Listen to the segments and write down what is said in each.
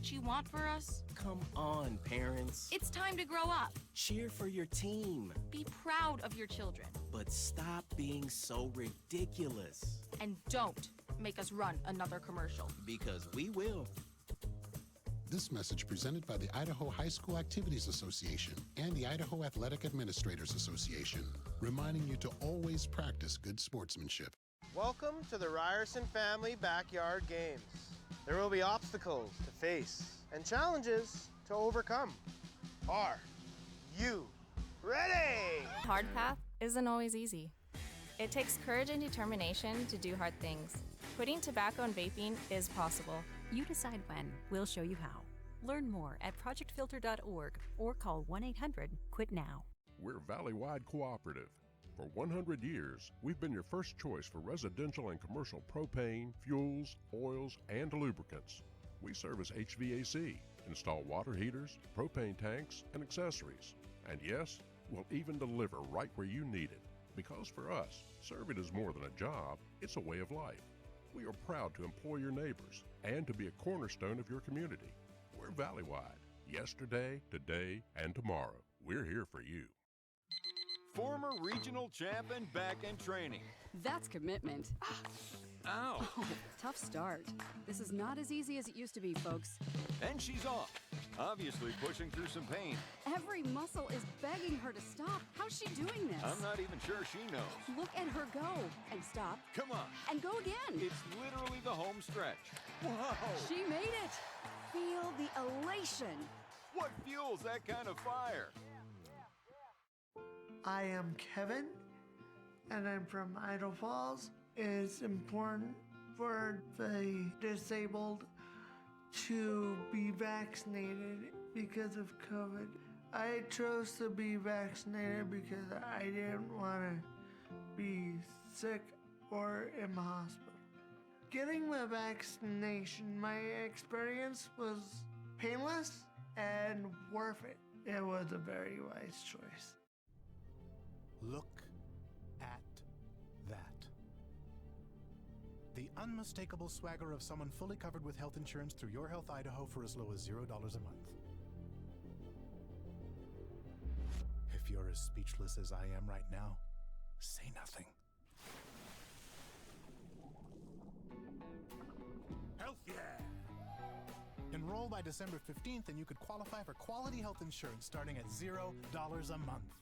what you want for us? Come on, parents. It's time to grow up. Cheer for your team. Be proud of your children. But stop being so ridiculous. And don't make us run another commercial. Because we will. This message presented by the Idaho High School Activities Association and the Idaho Athletic Administrators Association, reminding you to always practice good sportsmanship. Welcome to the Ryerson Family Backyard Games. There will be obstacles to face and challenges to overcome. Are you ready? Hard path isn't always easy. It takes courage and determination to do hard things. Quitting tobacco and vaping is possible. You decide when. We'll show you how. Learn more at projectfilter.org or call 1-800-QUIT-NOW. We're Valley-wide cooperative. For 100 years, we've been your first choice for residential and commercial propane, fuels, oils, and lubricants. We service HVAC, install water heaters, propane tanks, and accessories. And yes, we'll even deliver right where you need it. Because for us, serving is more than a job, it's a way of life. We are proud to employ your neighbors and to be a cornerstone of your community. We're Valley-wide. Yesterday, today, and tomorrow. We're here for you. Former regional champ and back-end training. That's commitment. Ow. Oh, tough start. This is not as easy as it used to be, folks. And she's off. Obviously pushing through some pain. Every muscle is begging her to stop. How's she doing this? I'm not even sure she knows. Look at her go. And stop. Come on. And go again. It's literally the home stretch. Whoa. She made it. Feel the elation. What fuels that kind of fire? I am Kevin, and I'm from Idaho Falls. It's important for the disabled to be vaccinated because of COVID. I chose to be vaccinated because I didn't want to be sick or in the hospital. Getting the vaccination, my experience was painless and worth it. It was a very wise choice. Look at that. The unmistakable swagger of someone fully covered with health insurance through Your Health Idaho for as low as $0 a month. If you're as speechless as I am right now, say nothing. Health yeah! Enroll by December 15th and you could qualify for quality health insurance starting at $0 a month.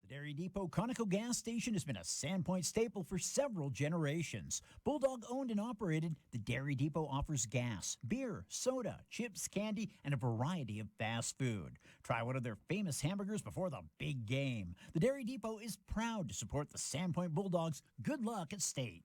Dairy Depot Conoco gas station has been a Sandpoint staple for several generations. Bulldog owned and operated, the Dairy Depot offers gas, beer, soda, chips, candy, and a variety of fast food. Try one of their famous hamburgers before the big game. The Dairy Depot is proud to support the Sandpoint Bulldogs. Good luck at state.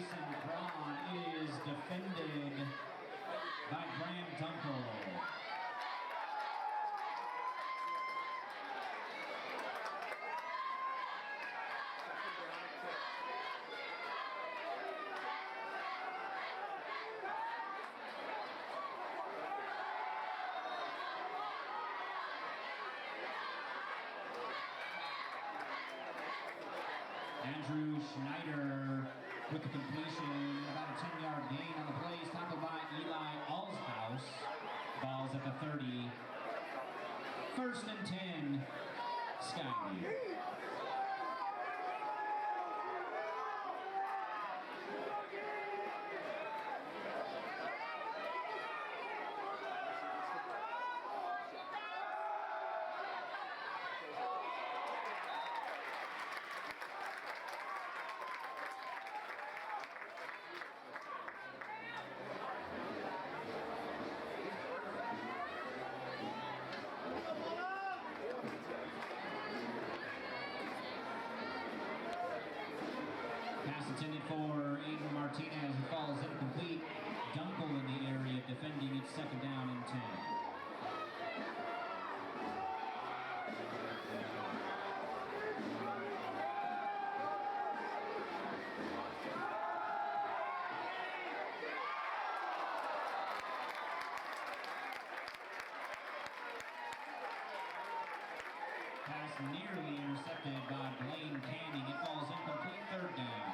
Mason Braun is defended by Graham Dunkel. Andrew Schneider with the completion, about a 10-yard gain on the play. Tackled by Eli Alshouse. Ball's at the 30. 1st and 10, Skyview. Pass intended for Aiden Martinez, who falls incomplete. Dunkel in the area defending it, 2nd down and 10. Pass nearly intercepted by Blaine Canning. It falls incomplete, 3rd down.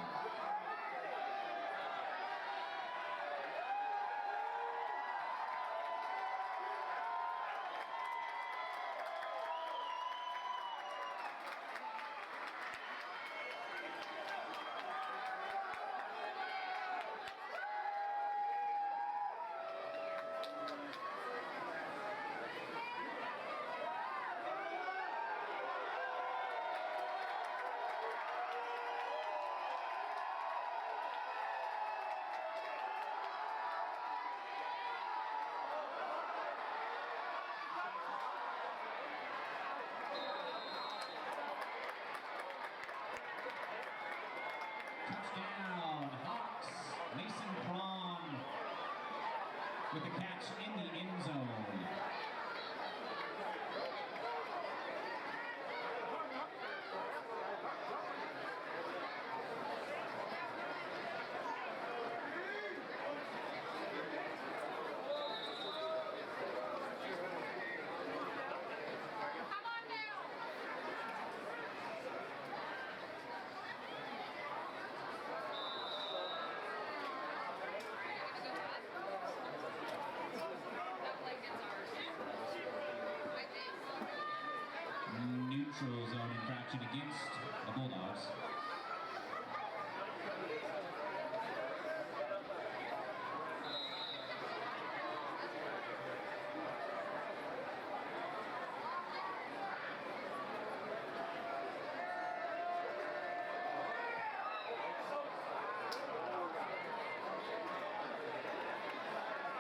Touchdown, Hawks. Mason Braun with the catch in the end zone. Neutral zone infraction against the Bulldogs.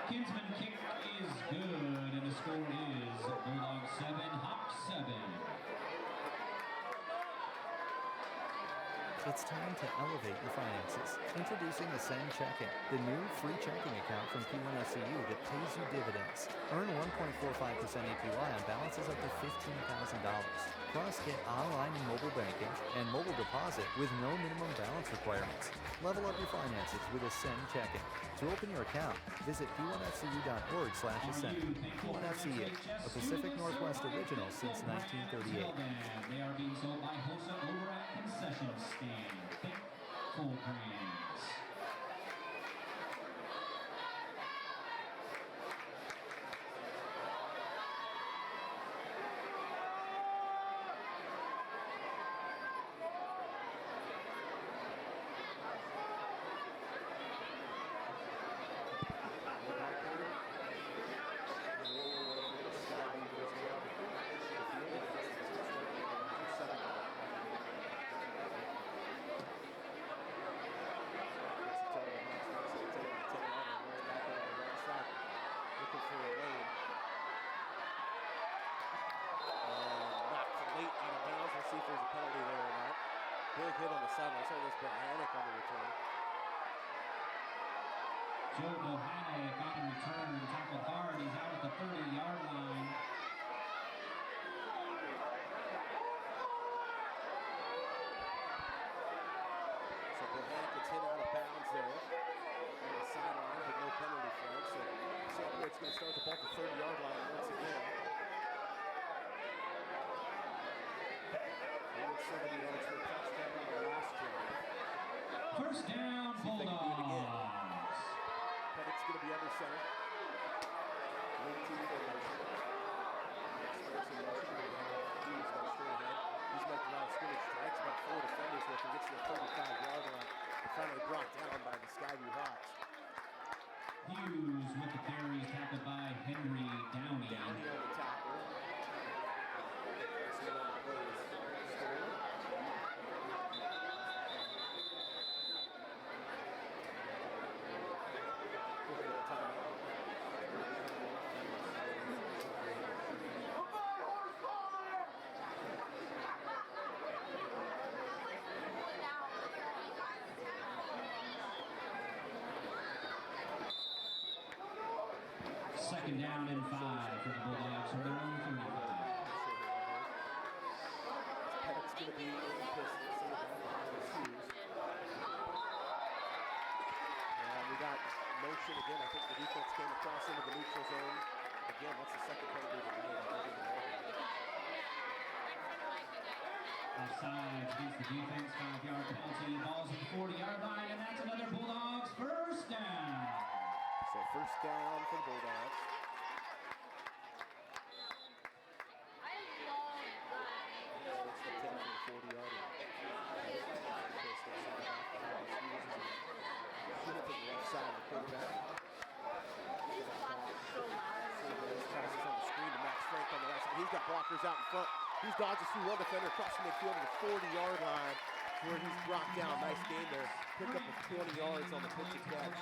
Kinsman kick is good, and the score is Bulldogs 7, Hawks 7. It's time to elevate your finances. Introducing the Send Checking, the new free checking account from P1FCU that pays you dividends. Earn 1.45% APY on balances up to $15,000. Plus, get online and mobile banking and mobile deposit with no minimum balance requirements. Level up your finances with a Send Checking. To open your account, visit p1fcu.org/ascend. P1FCU, a Pacific Northwest original since 1938. They are being sold by Hosa over at concession stand. Think full brands. Big hit on the sideline. I saw this Botanic on the return. Joe Bohanna on the return, tackled hard. He's out at the 30-yard line. So Bohanna gets hit out of bounds there on the sideline, but no penalty flag. So Sandpoint's going to start the ball at the 30-yard line once again. 70 yards for a touchdown on the last drive. First down, Bulldogs. Pettit's going to be under center. Wing team formation. Starts in motion. He's on straight ahead. He's making a lot of scrimmage strikes, about 4 defenders with him. Gets to the 35-yard line. And finally brought down by the Skyview Hawks. Hughes with the carries, tackled by Henry Downey. Downey on the tackle. See on the plays. Second down and 5 for the Bulldogs from their own 35. Pettit's going to be in the pistol. And we got motion again. I think the defense came across into the neutral zone. Again, that's the second penalty of the night. Offsides against the defense, 5-yard penalty. Ball's at the 40-yard line, and that's another Bulldogs first down. So first down for the Bulldogs. It's the 10 and 40-yard line. Shoot it to the left side of the quarterback. Passes on the screen to Max Frank on the right side. He's got blockers out in front. He's dodges through one defender across the midfield to the 40-yard line where he's brought down. Nice gain there. Pick up of 20 yards on the pitch and catch.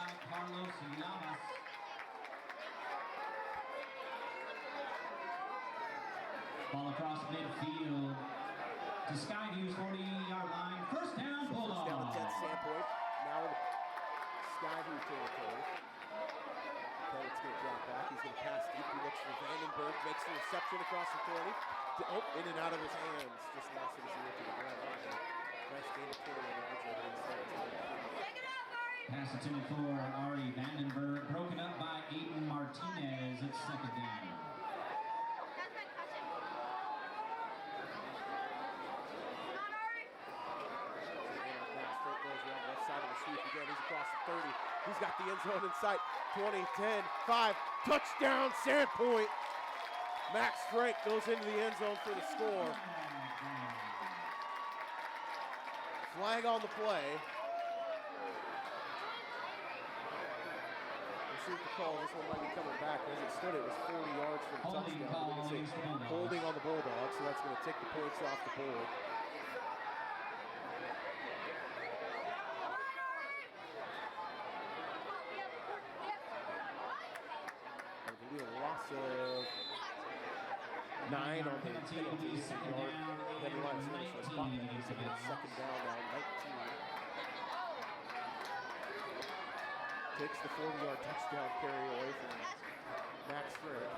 Ball across midfield to Skyview's 40-yard line. First down, Bulldogs. First down at 10, Sandpoint. Now in Skyview territory. Pettit's going to drop back. He's going to pass deep. He looks for Vandenberg. Makes the reception across the 30. Oh, in and out of his hands. Just lost it as he went to the ground. Nice gain of 21 yards over inside. Pass intended for Ari Vandenberg. Broken up by Aiden Martinez. It's second down. Again, he's across the 30. He's got the end zone in sight. 20, 10, 5. Touchdown, Sandpoint. Max Frank goes into the end zone for the score. Flag on the play. We'll see what the call. This one might be coming back. As it stood, it was 40 yards for the touchdown. We're going to say holding on the Bulldogs, so that's going to take the points off the board. Of 9 on the penalty yard. Heavy line finish was second down now, 19. Takes the 40-yard touchdown carry away from Max Frank.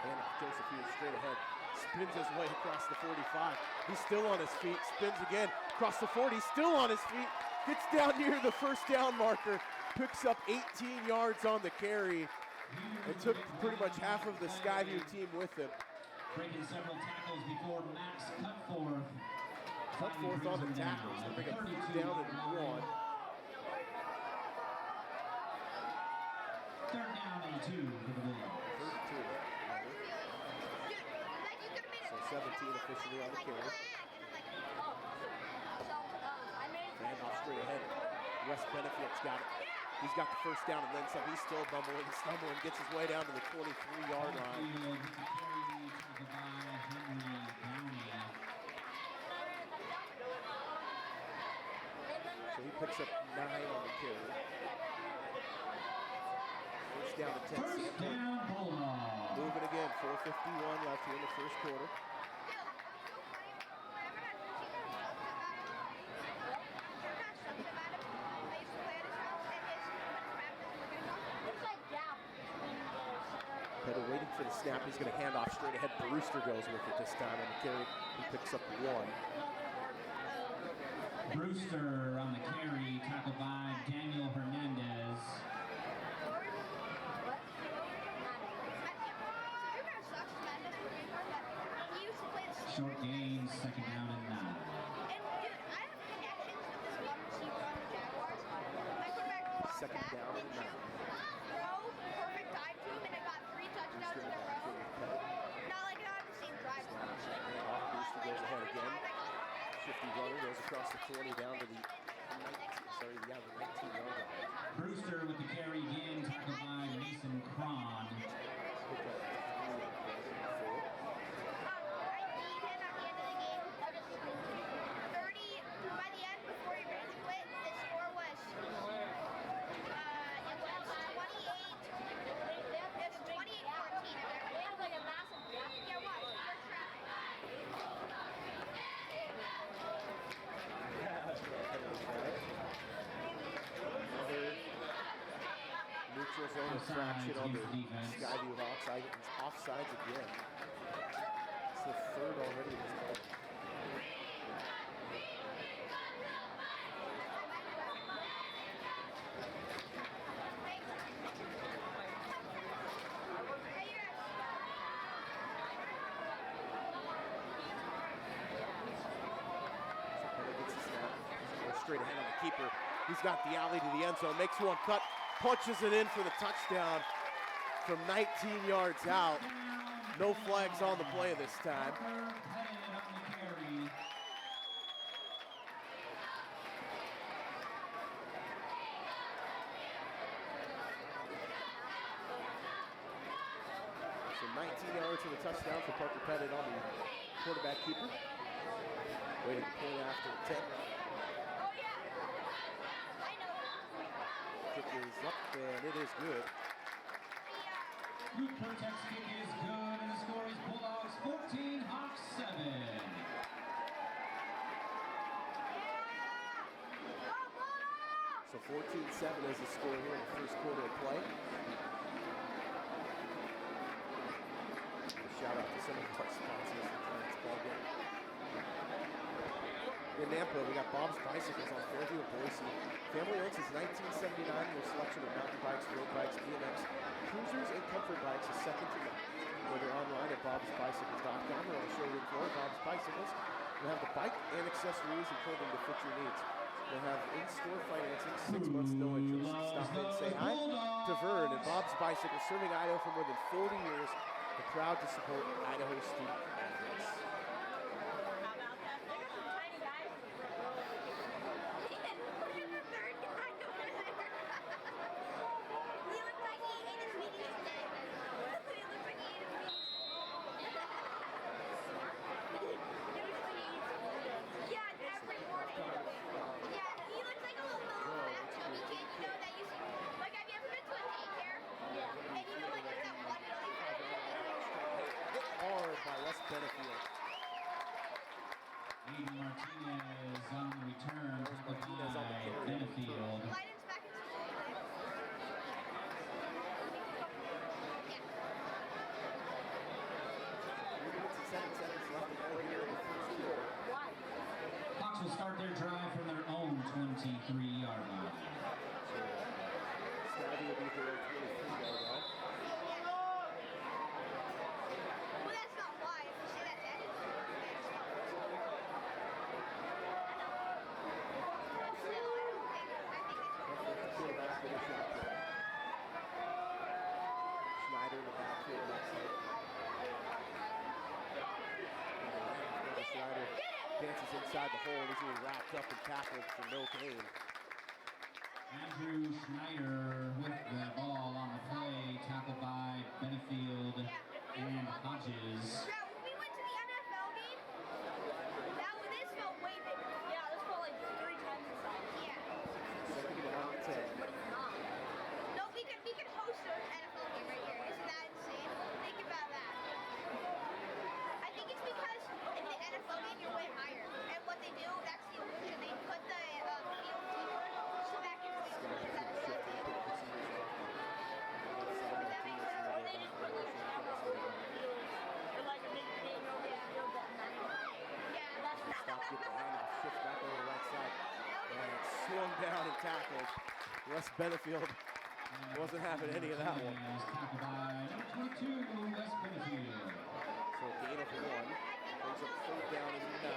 And Joseph Hughes straight ahead. Spins his way across the 45. He's still on his feet. Spins again across the 40. Still on his feet. Gets down near the first down marker. Picks up 18 yards on the carry. And took pretty much half of the Skyview team with him. Breaking several tackles before Max Cutforth. Cutforth on the tackle. He's going to bring a 3rd down and 1. 3rd down and 2 for the Bulldogs. 17 officially on the carry. And off straight ahead. Wes Benefit's got it. He's got the first down and then some. He's still stumbling, gets his way down to the 23-yard line. So he picks up 9 on the carry. First down to 10. First down, Bulldog. Moving again, 4:51 left here in the first quarter. Pettit waiting for the snap. He's going to hand off straight ahead. Brewster goes with it this time on the carry. He picks up 1. Brewster on the carry, tackled by Daniel Hernandez. Short gain, second down and 9. Second down and 9. Brewster goes ahead again. Shifty runner goes across the 20 down to the 19-yard line. Brewster with the carry again, tackled by Mason Cron. Neutral zone infraction on the Skyview Hawks. Offsides again. It's the third already in this game. Straight ahead on the keeper. He's got the alley to the end zone, makes one cut, punches it in for the touchdown from 19 yards out. No flags on the play this time. So 19 yards for the touchdown for Parker Pettit on the quarterback keeper. Waiting to point after the 10. Kick is up, and it is good. Root Protect's kick is good, and the score is Bulldogs 14, Hawks 7. So 14-7 is the score here in the first quarter of play. A shout out to some of our sponsors for tonight's ball game. In Nampa, we got Bob's Bicycles on Fairview and Boise. Family owned since 1979. Their selection of mountain bikes, road bikes, BMX, cruisers, and comfort bikes is second to none. Whether online at bobsbicycles.com or on the showroom floor, Bob's Bicycles will have the bike and accessories and clothing to fit your needs. They'll have in-store financing, 6 months, no interest. Stop in and say hi to Vern and Bob's Bicycles, serving Idaho for more than 40 years and proud to support Idaho student athletes. Martinez on the return, Martinez on the carry. Benefield. Hawks will start their drive from their own 23-yard line. Skyview will be their 23-yard line. Dances inside the hole, and he's being wrapped up and tackled for no gain. Andrew Schneider with the ball on the play, tackled by Benefield and Hodges. We went to the NFL game. This felt way bigger. Yeah, this felt like 3 times the size. Yeah. Second down 10. No, we could host an NFL down and tackled. West Benefield wasn't having any of that one. Tackled by number 22, West Benefield. So a gain of 1. Brings up 3rd down and 9.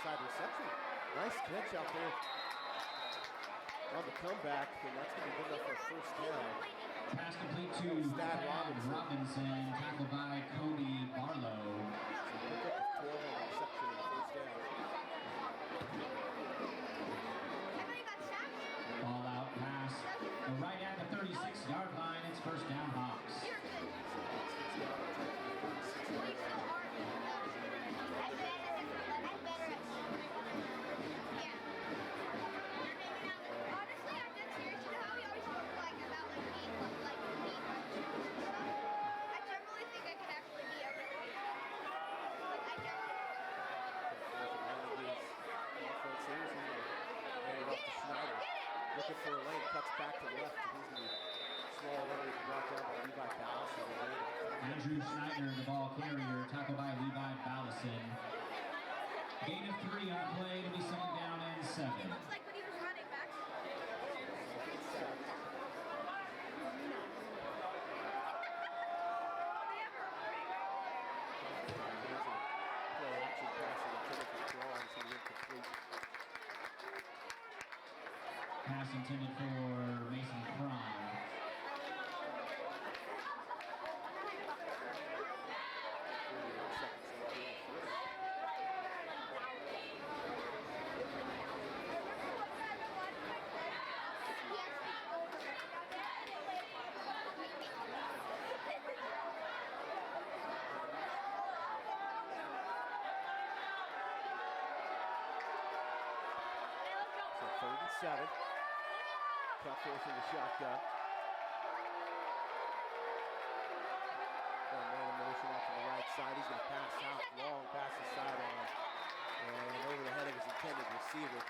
Side reception. Nice catch out there on the comeback, and that's going to be good enough for 1st down. Pass complete to Thad Robinson, tackled by Cody Barlow. So pick up 12 on reception in the 1st down. Ball out pass, right at the 36-yard line. It's 1st down, Hawks. Looking for a lane, cuts back to left. He's going to be slow away, brought down by Levi Ballison. Andrew Schneider, the ball carrier, tackled by Levi Ballison. Gain of 3 on the play to be 2nd down and 7. Looks like when he was running back. Pass intended for Mason Cron. So 3rd and 7. Tough force in the shotgun. Got a man in motion off to the right side. He's going to pass out. Long pass the sideline. And over the head of his intended receiver.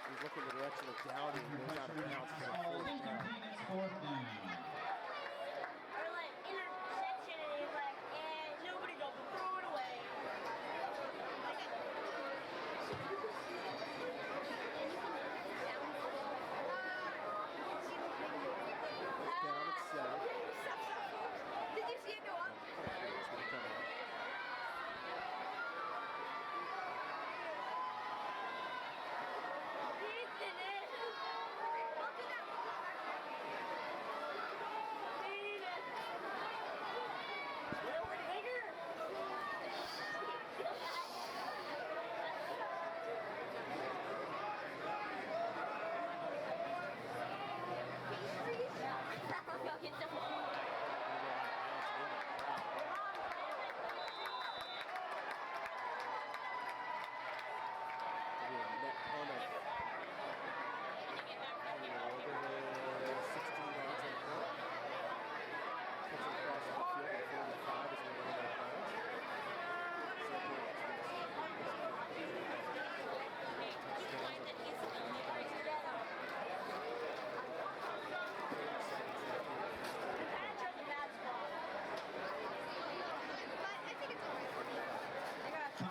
He's looking the direction of Downey and goes out of bounds for a 4th down. 4th down. Or like interception, and he's like, and nobody go throw it away. Down at 7. Did you see it go up? It's going to come out.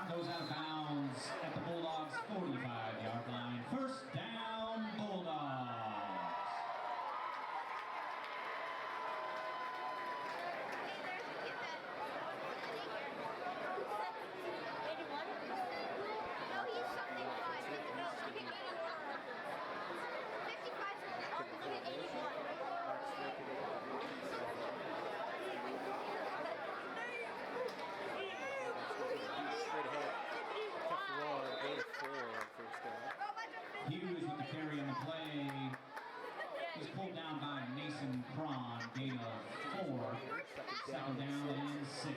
Goes out of bounds at the Bulldogs' 45-yard line. 1st down, Bulldogs. Hughes with the carry on the play. He's pulled down by Mason Cron, gain of 4. 2nd down and 6.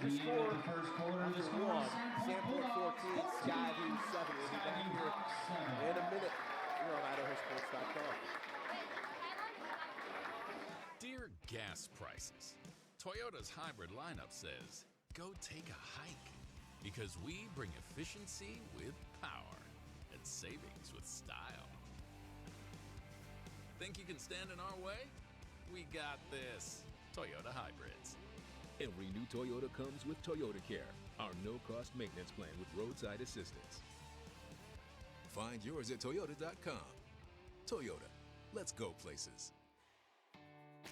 The score after one, Sandpoint 14, Skyview 7. We'll be back here in a minute here on IdahoSports.com. Dear gas prices, Toyota's hybrid lineup says, go take a hike, because we bring efficiency with power and savings with style. Think you can stand in our way? We got this. Toyota Hybrids. Every new Toyota comes with Toyota Care, our no-cost maintenance plan with roadside assistance. Find yours at Toyota.com. Toyota, let's go places.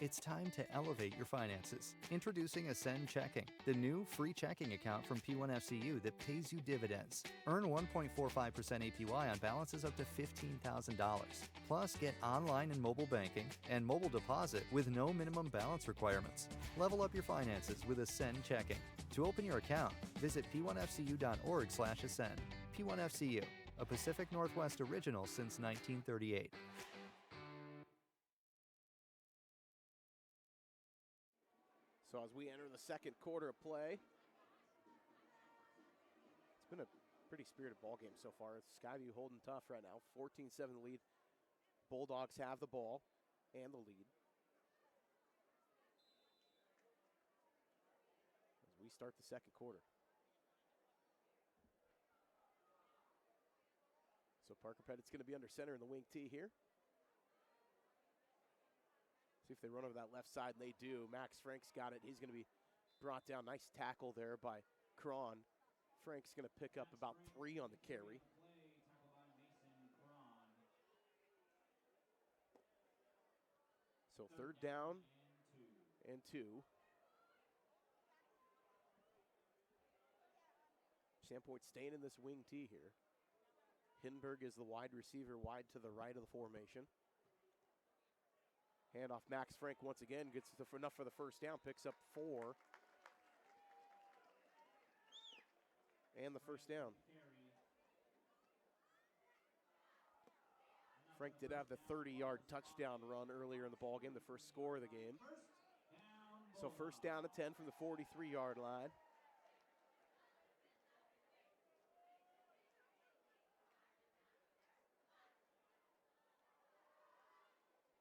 It's time to elevate your finances. Introducing Ascend Checking, the new free checking account from P1FCU that pays you dividends. Earn 1.45% APY on balances up to $15,000. Plus, get online and mobile banking and mobile deposit with no minimum balance requirements. Level up your finances with Ascend Checking. To open your account, visit p1fcu.org/ascend. P1FCU, a Pacific Northwest original since 1938. So as we enter the second quarter of play, it's been a pretty spirited ball game so far. Skyview holding tough right now, 14-7 lead. Bulldogs have the ball and the lead. As we start the second quarter. So Parker Pettit's going to be under center in the wing tee here. See if they run over that left side, and they do. Max Frank's got it. He's going to be brought down. Nice tackle there by Cron. Frank's going to pick up about 3 on the carry. So third down and 2. Sandpoint staying in this wing tee here. Hindenburg is the wide receiver, wide to the right of the formation. Handoff Max Frank once again, gets enough for the first down, picks up 4. And the first down. Frank did have the 30-yard touchdown run earlier in the ballgame, the first score of the game. So first down and 10 from the 43-yard line.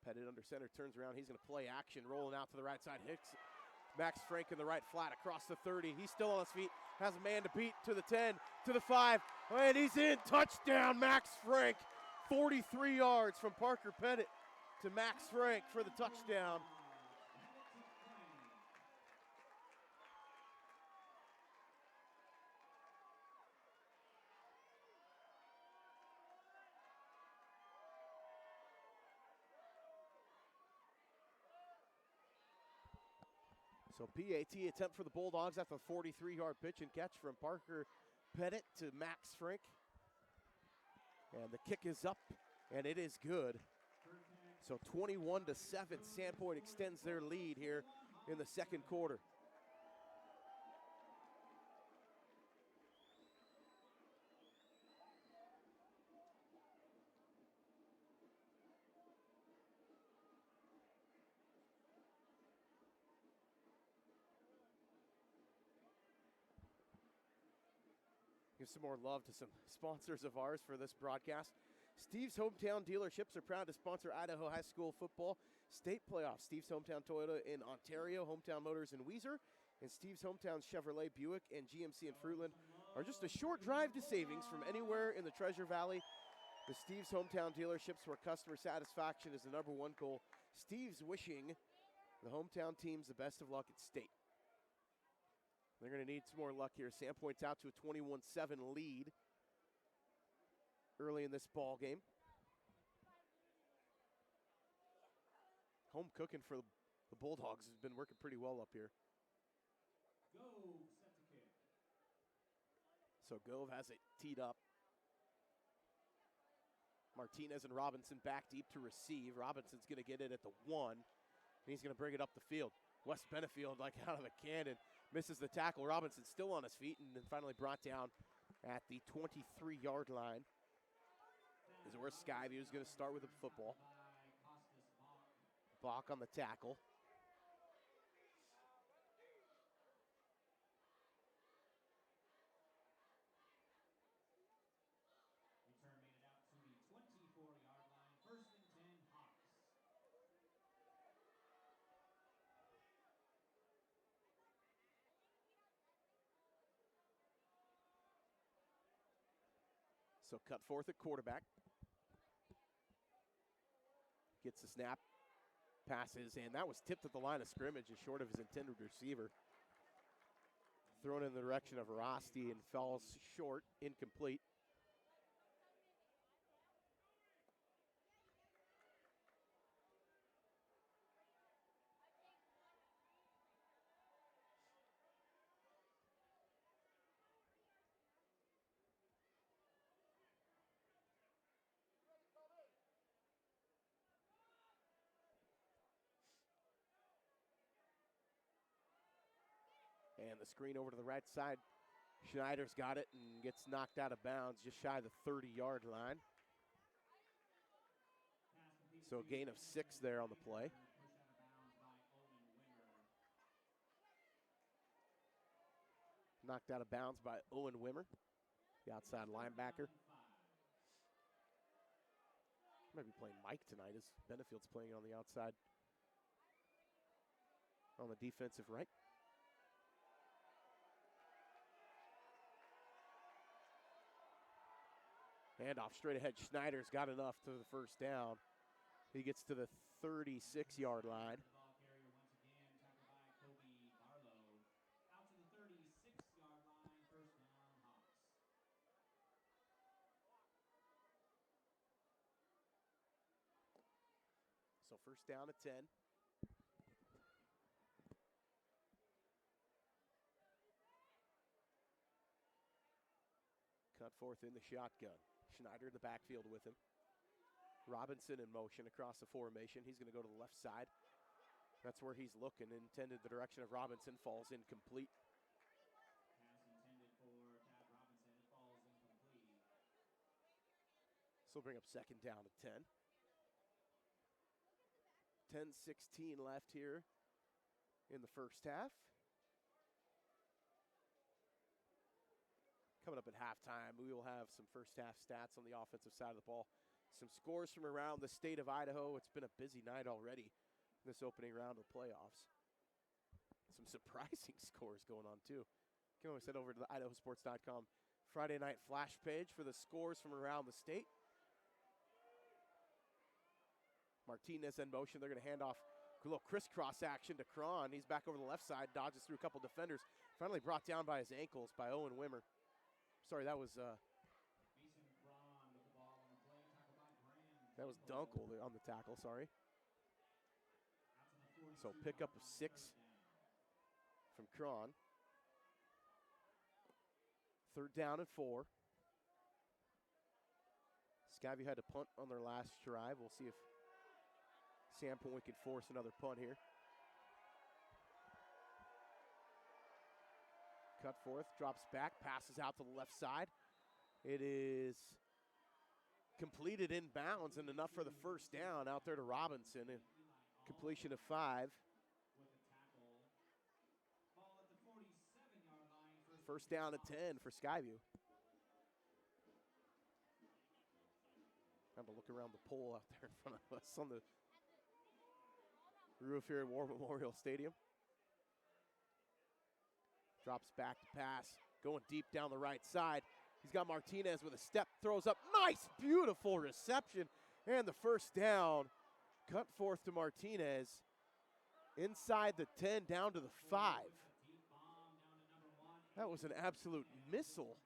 Pettit under center, turns around. He's going to play action, rolling out to the right side. Hicks, Max Frank in the right flat across the 30. He's still on his feet, has a man to beat to the 10, to the 5, and he's in. Touchdown, Max Frank. 43 yards from Parker Pettit to Max Frank for the touchdown. So PAT attempt for the Bulldogs after the 43-yard pitch and catch from Parker Pettit to Max Frank. And the kick is up, and it is good. So 21-7, Sandpoint extends their lead here in the second quarter. Give some more love to some sponsors of ours for this broadcast. Steve's Hometown Dealerships are proud to sponsor Idaho High School football state playoffs. Steve's Hometown Toyota in Ontario, Hometown Motors in Weiser, and Steve's Hometown Chevrolet, Buick, and GMC in Fruitland are just a short drive to savings from anywhere in the Treasure Valley. The Steve's Hometown Dealerships, where customer satisfaction is the #1 goal. Steve's wishing the hometown teams the best of luck at state. They're going to need some more luck here. Sandpoint's out to a 21-7 lead early in this ball game. Home cooking for the Bulldogs has been working pretty well up here. So Gove has it teed up. Martinez and Robinson back deep to receive. Robinson's going to get it at the 1, and he's going to bring it up the field. Wes Benefield, like out of a cannon, misses the tackle. Robinson still on his feet, and then finally brought down at the 23-yard line. This is where Skyview is going to start with the football. Bach on the tackle. So cut forth at quarterback. Gets the snap, passes, and that was tipped at the line of scrimmage just short of his intended receiver. Thrown in the direction of Rosti and falls short, incomplete. And the screen over to the right side. Schneider's got it and gets knocked out of bounds just shy of the 30-yard line. So a gain of 6 there on the play. Knocked out of bounds by Owen Wimmer, the outside linebacker. Might be playing Mike tonight as Benefield's playing on the outside on the defensive right. Handoff straight ahead. Schneider's got enough to the first down. He gets to the 36-yard line. So first down at 10. Cut forth in the shotgun. Schneider in the backfield with him. Robinson in motion across the formation. He's going to go to the left side. That's where he's looking. Intended the direction of Robinson. Falls incomplete. Pass intended for Tad Robinson. It falls incomplete. So bring up second down at 10. 10-16 left here in the first half. Coming up at halftime, we will have some first half stats on the offensive side of the ball. Some scores from around the state of Idaho. It's been a busy night already in this opening round of the playoffs. Some surprising scores going on too. You can always head over to the IdahoSports.com Friday night flash page for the scores from around the state. Martinez in motion. They're going to hand off a little crisscross action to Cron. He's back over the left side, dodges through a couple defenders. Finally brought down by his ankles by Owen Wimmer. Sorry, that was Dunkel on the tackle, sorry. So pickup of 6 from Cron. Third down and 4. Skyview had to punt on their last drive. We'll see if Sandpoint can force another punt here. Cut forth, drops back, passes out to the left side. It is completed in bounds and enough for the first down out there to Robinson. And completion of 5. First down at 10 for Skyview. Have to look around the pole out there in front of us on the roof here at War Memorial Stadium. Drops back to pass, going deep down the right side. He's got Martinez with a step, throws up. Nice, beautiful reception. And the first down, cut forth to Martinez. Inside the 10, down to the 5. That was an absolute missile.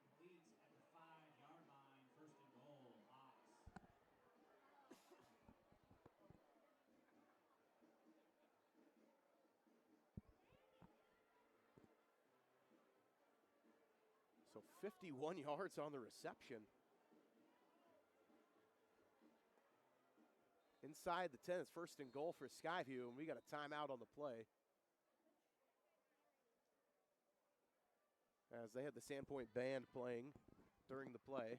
So 51 yards on the reception. Inside the 10, it's first and goal for Skyview, and we got a timeout on the play. As they had the Sandpoint band playing during the play.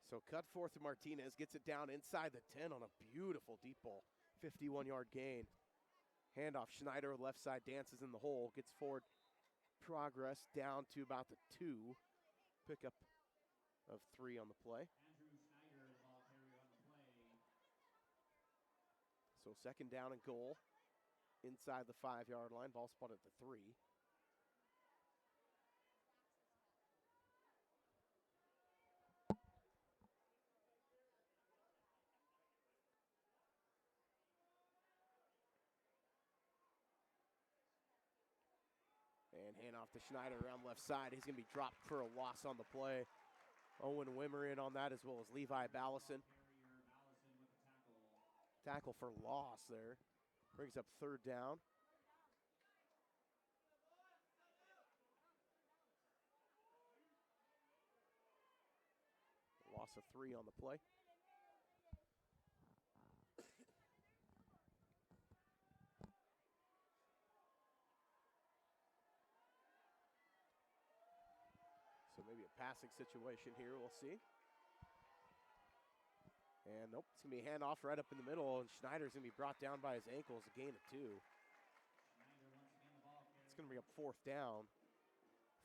So cut forth to Martinez, gets it down inside the 10 on a beautiful deep ball. 51-yard gain. Handoff, Schneider left side, dances in the hole, gets forward progress down to about the 2. Pickup of 3 on the play. Andrew Schneider is So 2nd down and goal inside the 5-yard line. Ball spotted at the 3. And handoff to Schneider around left side. He's going to be dropped for a loss on the play. Owen Wimmer in on that, as well as Levi Ballison. Tackle for loss there. Brings up 3rd down. Loss of 3 on the play. So maybe a passing situation here, we'll see. And nope, it's going to be a handoff right up in the middle, and Schneider's going to be brought down by his ankles, a gain of 2. It's going to bring up 4th down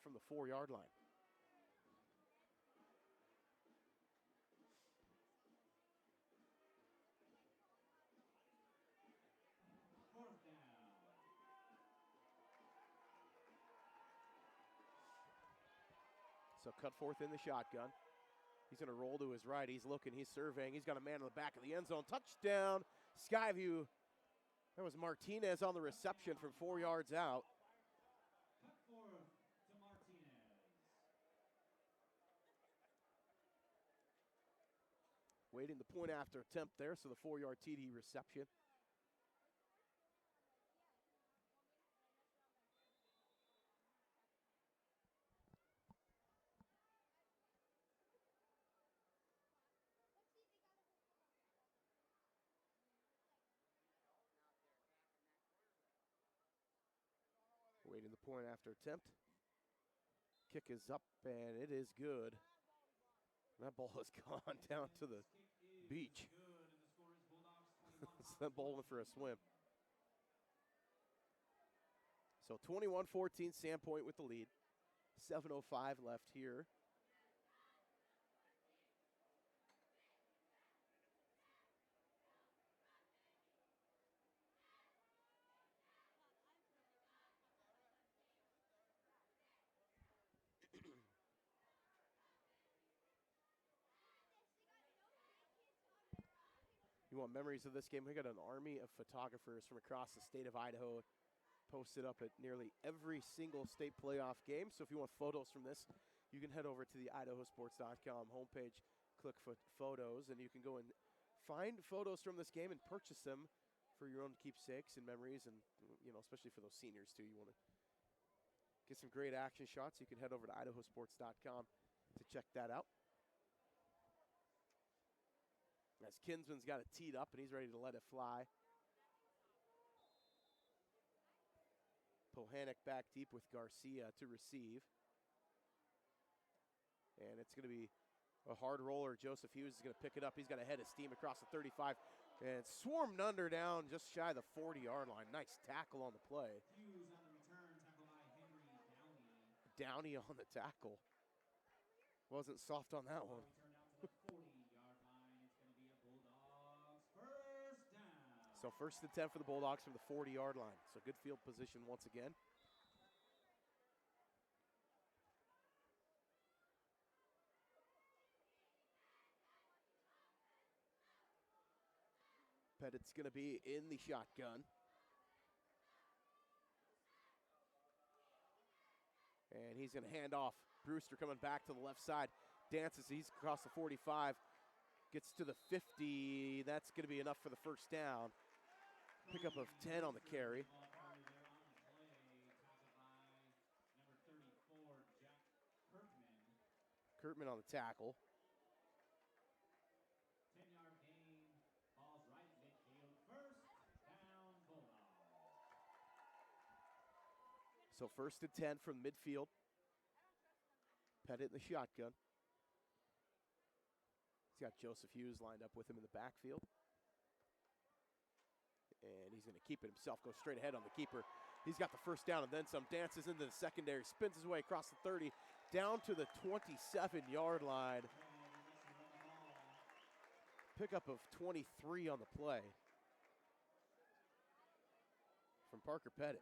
from the 4-yard line. So cut forth in the shotgun. He's going to roll to his right. He's looking, he's surveying. He's got a man in the back of the end zone. Touchdown, Skyview. That was Martinez on the reception from 4 yards out. Cut forth to Martinez. Waiting the point after attempt there, so the 4-yard TD reception. Waiting the point after attempt. Kick is up, and it is good. That ball has gone down to the beach. So that ball went for a swim. So 21-14, Sandpoint with the lead. 7:05 left here. You want memories of this game? We got an army of photographers from across the state of Idaho posted up at nearly every single state playoff game. So if you want photos from this, you can head over to the IdahoSports.com homepage, click photos, and you can go and find photos from this game and purchase them for your own keepsakes and memories, and especially for those seniors too. You want to get some great action shots, you can head over to IdahoSports.com to check that out. As Kinsman's got it teed up and he's ready to let it fly. Pohanek back deep with Garcia to receive. And it's going to be a hard roller. Joseph Hughes is going to pick it up. He's got a head of steam across the 35 and swarmed under down just shy of the 40-yard line. Nice tackle on the play. Hughes on the return, tackle by Henry Downey. Downey on the tackle. Wasn't soft on that one. Return out to the 40-yard line. It's going to be a Bulldogs first down. So 1st and 10 for the Bulldogs from the 40-yard line. So good field position once again. Pettit's going to be in the shotgun. And he's going to hand off. Brewster coming back to the left side. Dances, he's across the 45. Gets to the 50. That's going to be enough for the first down. Pickup of 10 on the carry. Kurtman on the tackle. 10-yard gain. Ball's right at midfield. First down, Bulldogs. So 1st and 10 from midfield. Pettit in the shotgun. He's got Joseph Hughes lined up with him in the backfield. And he's going to keep it himself, go straight ahead on the keeper. He's got the first down and then some. Dances into the secondary, spins his way across the 30, down to the 27-yard line. Pickup of 23 on the play. from Parker Pettit.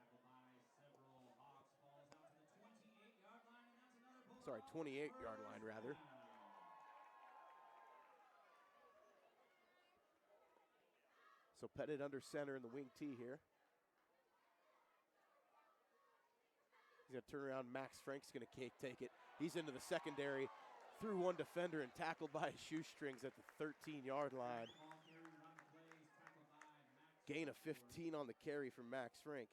Sorry, 28-yard line, rather. So Pettit under center in the wing T here. He's going to turn around. Max Frank's going to take it. He's into the secondary, through one defender and tackled by his shoestrings at the 13-yard line. Gain of 15 on the carry from Max Frank.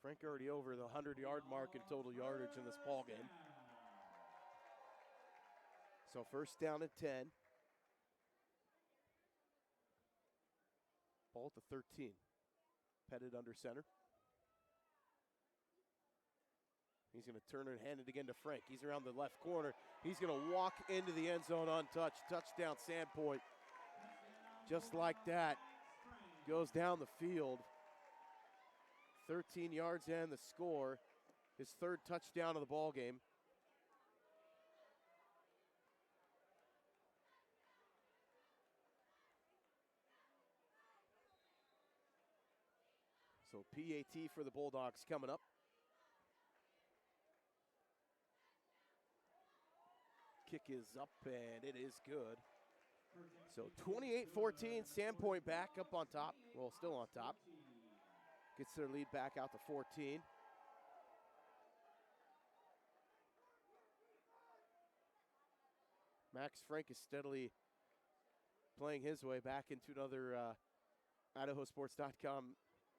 Frank already over the 100-yard mark in total yardage in this ball game. So first down at 10. Ball at the 13. Pettit under center. He's going to turn and hand it again to Frank. He's around the left corner. He's going to walk into the end zone untouched. Touchdown, Sandpoint. Just like that. Goes down the field. 13 yards and the score. His third touchdown of the ball game. So PAT for the Bulldogs coming up. Kick is up, and it is good. So 28-14, Sandpoint back up on top. Well, still on top. Gets their lead back out to 14. Max Frank is steadily playing his way back into another IdahoSports.com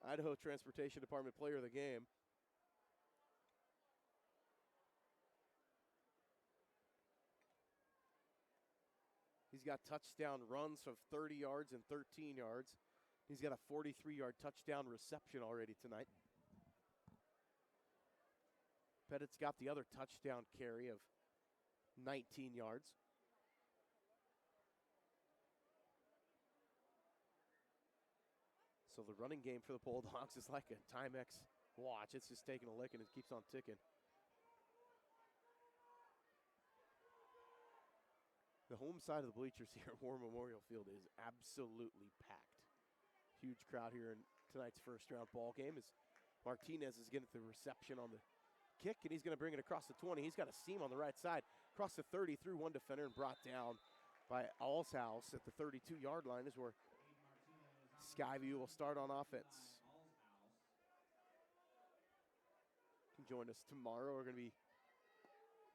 Idaho Transportation Department Player of the Game. He's got touchdown runs of 30 yards and 13 yards. He's got a 43-yard touchdown reception already tonight. Pettit's got the other touchdown carry of 19 yards. So the running game for the Bulldogs is like a Timex watch. It's just taking a lick and it keeps on ticking. The home side of the bleachers here at War Memorial Field is absolutely packed. Huge crowd here in tonight's first round ball game as Martinez is getting the reception on the kick, and he's going to bring it across the 20. He's got a seam on the right side, across the 30, through one defender and brought down by Allshouse at the 32-yard line is where Skyview will start on offense. You can join us tomorrow. We're going to be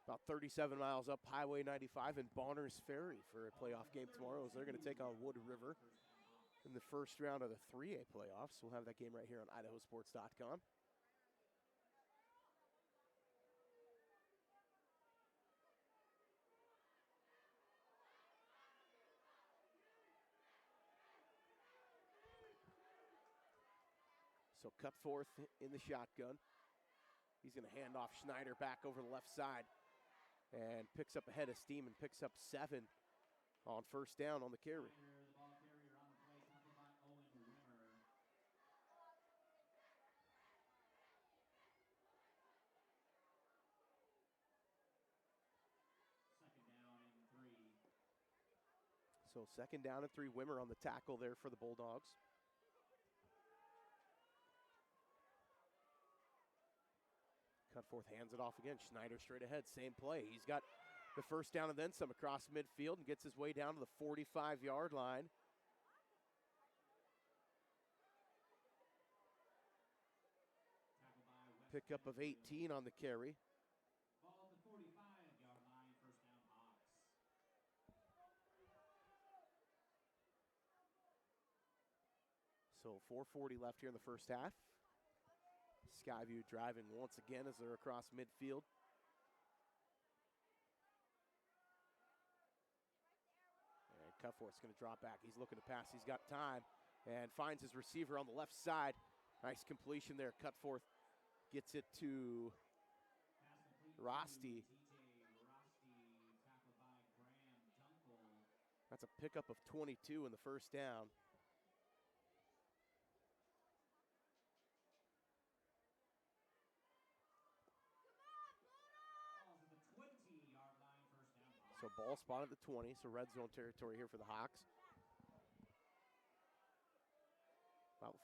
about 37 miles up Highway 95 in Bonners Ferry for a playoff game tomorrow as they're going to take on Wood River in the first round of the 3A playoffs. We'll have that game right here on IdahoSports.com. So Cutforth in the shotgun. He's going to hand off Schneider back over the left side and picks up a head of steam and picks up 7 on first down on the carry. So second down and 3. Wimmer on the tackle there for the Bulldogs. Cutforth hands it off again. Schneider straight ahead, same play. He's got the first down and then some across midfield and gets his way down to the 45-yard line. Pickup of 18 on the carry. Ball at the 45-yard line, first down Hawks. So 4:40 left here in the first half. Skyview driving once again as they're across midfield. And Cutforth's going to drop back. He's looking to pass. He's got time and finds his receiver on the left side. Nice completion there. Cutforth gets it to Rosti. That's a pickup of 22 in the first down. So ball spot at the 20, so red zone territory here for the Hawks.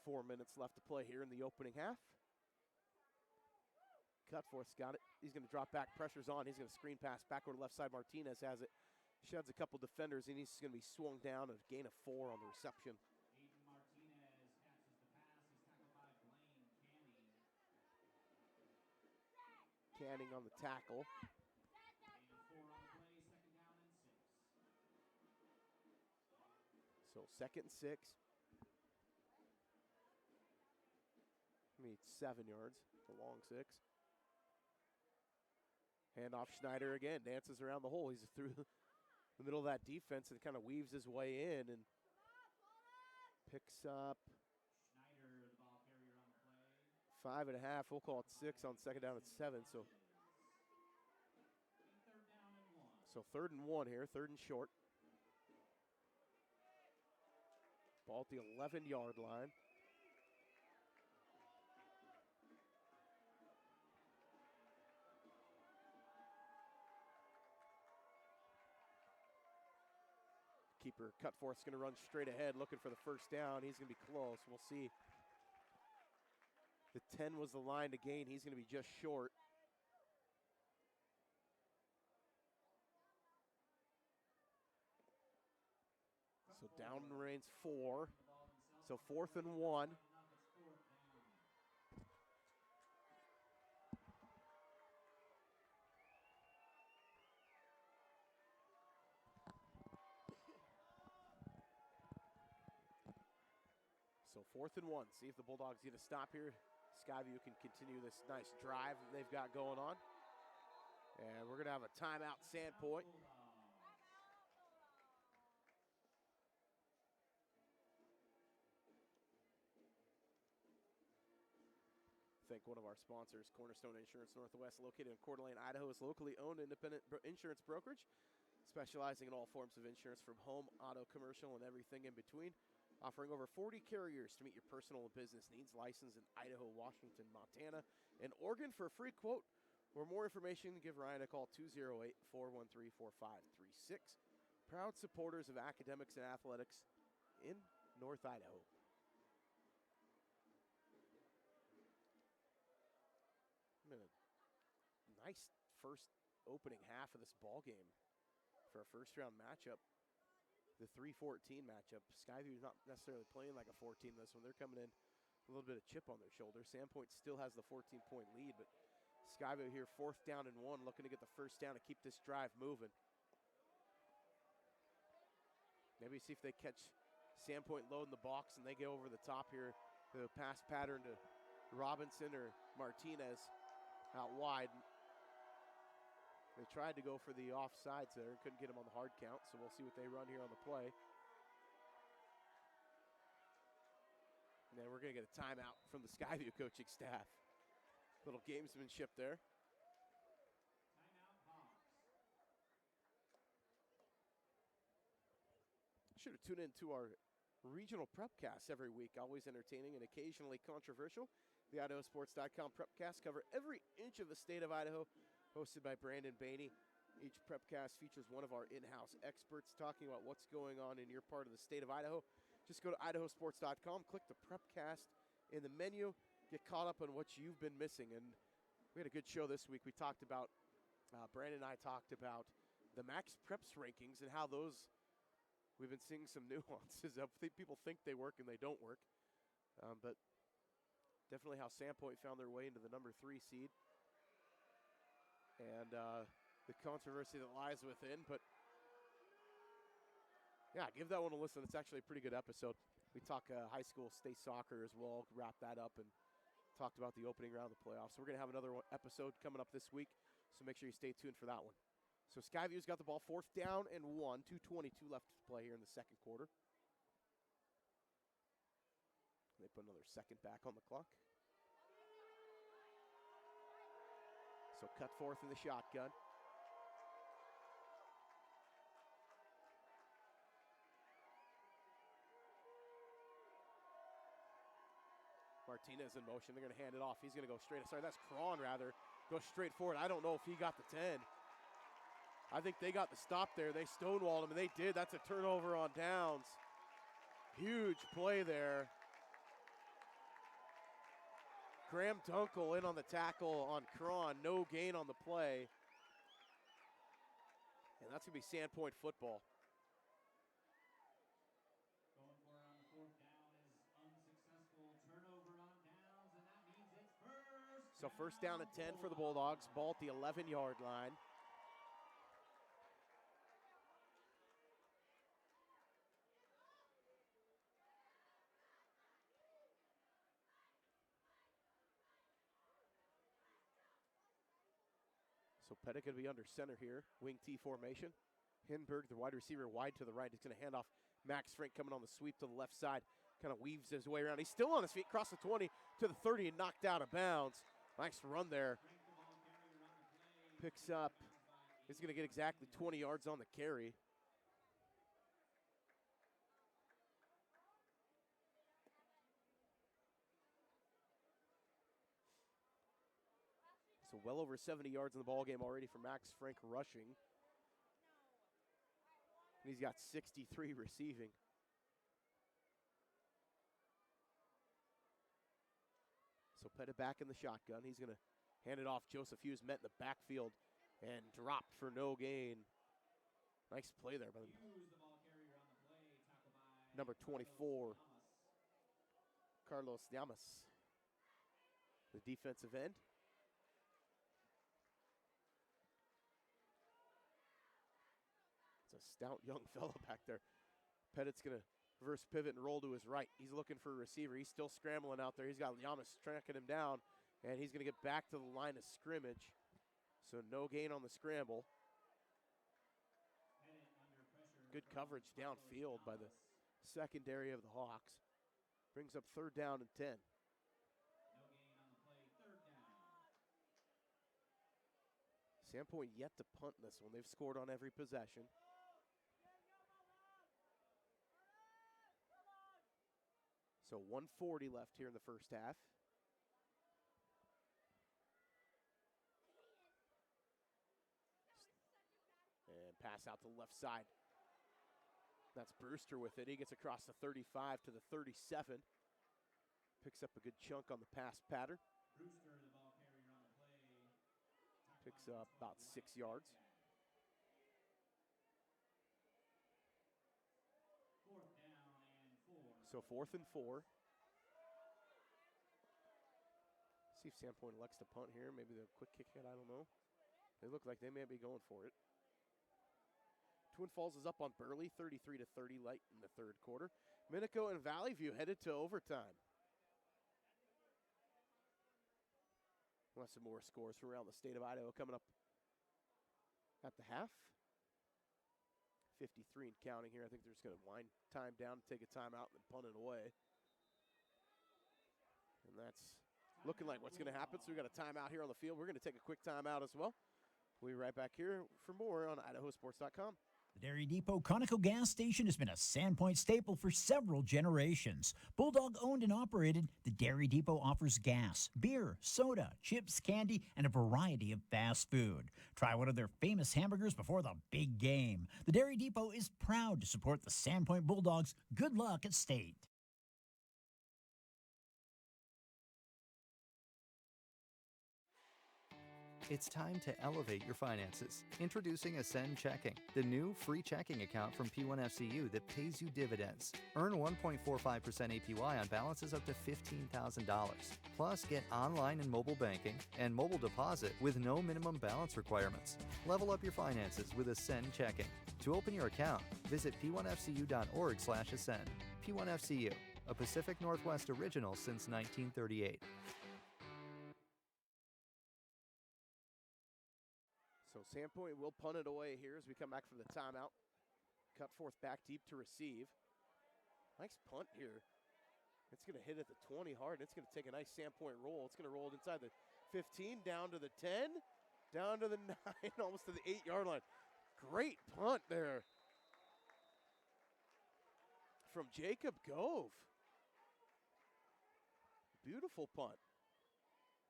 4 minutes left to play here in the opening half. Cutforth's got it. He's going to drop back. Pressure's on. He's going to screen pass backward left side. Martinez has it. Sheds a couple defenders, and he's going to be swung down. A gain of 4 on the reception. Aiden Martinez catches the pass. He's tackled by Blaine Canning. Canning on the tackle. Gain of 4 on the play. Second down and 6. So 2nd and 6. Meets 7 yards. The long 6. Handoff Schneider again. Dances around the hole. He's through the middle of that defense and kind of weaves his way in and picks up Schneider, the ball carrier on the play. 5.5. We'll call it 6 on 2nd down and 7. So 3rd and 1 here. 3rd and short. Ball at the 11-yard line. Keeper Cutforth's going to run straight ahead looking for the first down. He's going to be close. We'll see. The 10 was the line to gain. He's going to be just short. So down range 4. So 4th and 1. So 4th and 1. See if the Bulldogs get a stop here. Skyview can continue this nice drive that they've got going on. And we're going to have a timeout, Sandpoint. Thank one of our sponsors, Cornerstone Insurance Northwest, located in Coeur d'Alene, Idaho, is locally owned independent insurance brokerage, specializing in all forms of insurance from home, auto, commercial, and everything in between. Offering over 40 carriers to meet your personal and business needs. Licensed in Idaho, Washington, Montana, and Oregon for a free quote. For more information, give Ryan a call, 208-413-4536. Proud supporters of academics and athletics in North Idaho. A nice first opening half of this ball game for a first-round matchup. The 3-14 matchup. Skyview's not necessarily playing like a 14 this one. They're coming in a little bit of chip on their shoulder. Sandpoint still has the 14-point lead, but Skyview here 4th down and 1, looking to get the first down to keep this drive moving. Maybe see if they catch Sandpoint low in the box and they get over the top here. The pass pattern to Robinson or Martinez out wide. They tried to go for the offsides there and couldn't get him on the hard count, so we'll see what they run here on the play. And then we're going to get a timeout from the Skyview coaching staff. Little gamesmanship there. Should have tuned in to our regional prepcasts every week, always entertaining and occasionally controversial. The IdahoSports.com prepcasts cover every inch of the state of Idaho, hosted by Brandon Bainey. Each prepcast features one of our in-house experts talking about what's going on in your part of the state of Idaho. Just go to IdahoSports.com, click the prepcast in the menu, get caught up on what you've been missing. And we had a good show this week. We talked about, Brandon and I talked about the Max Preps rankings and how those, we've been seeing some nuances of people think they work and they don't work. But definitely how Sandpoint found their way into the number 3 seed. And the controversy that lies within. But, yeah, give that one a listen. It's actually a pretty good episode. We talk high school state soccer as well, wrap that up, and talked about the opening round of the playoffs. So we're going to have another episode coming up this week, so make sure you stay tuned for that one. So Skyview's got the ball 4th down and 1, 2:22 left to play here in the second quarter. They put another second back on the clock. So Cutforth in the shotgun. Martinez in motion. They're going to hand it off. He's going to go straight. Sorry, that's Cron, rather. Go straight forward. I don't know if he got the 10. I think they got the stop there. They stonewalled him, and they did. That's a turnover on downs. Huge play there. Graham Dunkel in on the tackle on Cron. No gain on the play. And that's going to be Sandpoint football. Going for it on the fourth down is unsuccessful. Turnover on downs, and that means it's first. So first down and 10 for the Bulldogs. Ball at the 11-yard line. So Pettit going to be under center here. Wing T formation. Hinberg, the wide receiver, wide to the right. He's going to hand off Max Frank coming on the sweep to the left side. Kind of weaves his way around. He's still on his feet, across the 20 to the 30 and knocked out of bounds. Nice run there. Picks up. He's going to get exactly 20 yards on the carry. So well over 70 yards in the ball game already for Max Frank rushing. And he's got 63 receiving. So Pettit back in the shotgun. He's going to hand it off. Joseph Hughes met in the backfield and dropped for no gain. Nice play there by number 24, Carlos Llamas, the defensive end. It's a stout young fellow back there. Pettit's going to reverse pivot and roll to his right. He's looking for a receiver. He's still scrambling out there. He's got Llamas tracking him down, and he's going to get back to the line of scrimmage. So no gain on the scramble. Good coverage downfield by the secondary of the Hawks. Brings up third down and 10. No gain on the play, third down. Sandpoint yet to punt in this one. They've scored on every possession. So 1:40 left here in the first half. And pass out to the left side. That's Brewster with it. He gets across the 35 to the 37. Picks up a good chunk on the pass pattern. Brewster, the ball carrier on the play. Picks up about 6 yards. Fourth down and 4. So 4th and 4. See if Sandpoint elects to punt here. Maybe the quick kick it, I don't know. They look like they may be going for it. Twin Falls is up on Burley, 33-30 late in the third quarter. Minico and Valley View headed to overtime. We'll have some more scores from around the state of Idaho coming up at the half. 53 and counting here. I think they're just going to wind time down, take a timeout, and punt it away. And that's looking like what's going to happen. So we've got a timeout here on the field. We're going to take a quick timeout as well. We'll be right back here for more on IdahoSports.com. The Dairy Depot Conoco gas station has been a Sandpoint staple for several generations. Bulldog owned and operated, the Dairy Depot offers gas, beer, soda, chips, candy, and a variety of fast food. Try one of their famous hamburgers before the big game. The Dairy Depot is proud to support the Sandpoint Bulldogs. Good luck at state. It's time to elevate your finances. Introducing Ascend Checking, the new free checking account from P1FCU that pays you dividends. Earn 1.45% APY on balances up to $15,000. Plus, get online and mobile banking and mobile deposit with no minimum balance requirements. Level up your finances with Ascend Checking. To open your account, visit p1fcu.org/ascend. P1FCU, a Pacific Northwest original since 1938. So Sandpoint will punt it away here as we come back from the timeout. Cut forth back deep to receive. Nice punt here. It's going to hit at the 20 hard. It's going to take a nice Sandpoint roll. It's going to roll it inside the 15, down to the 10, down to the 9, almost to the 8-yard line. Great punt there from Jacob Gove. Beautiful punt.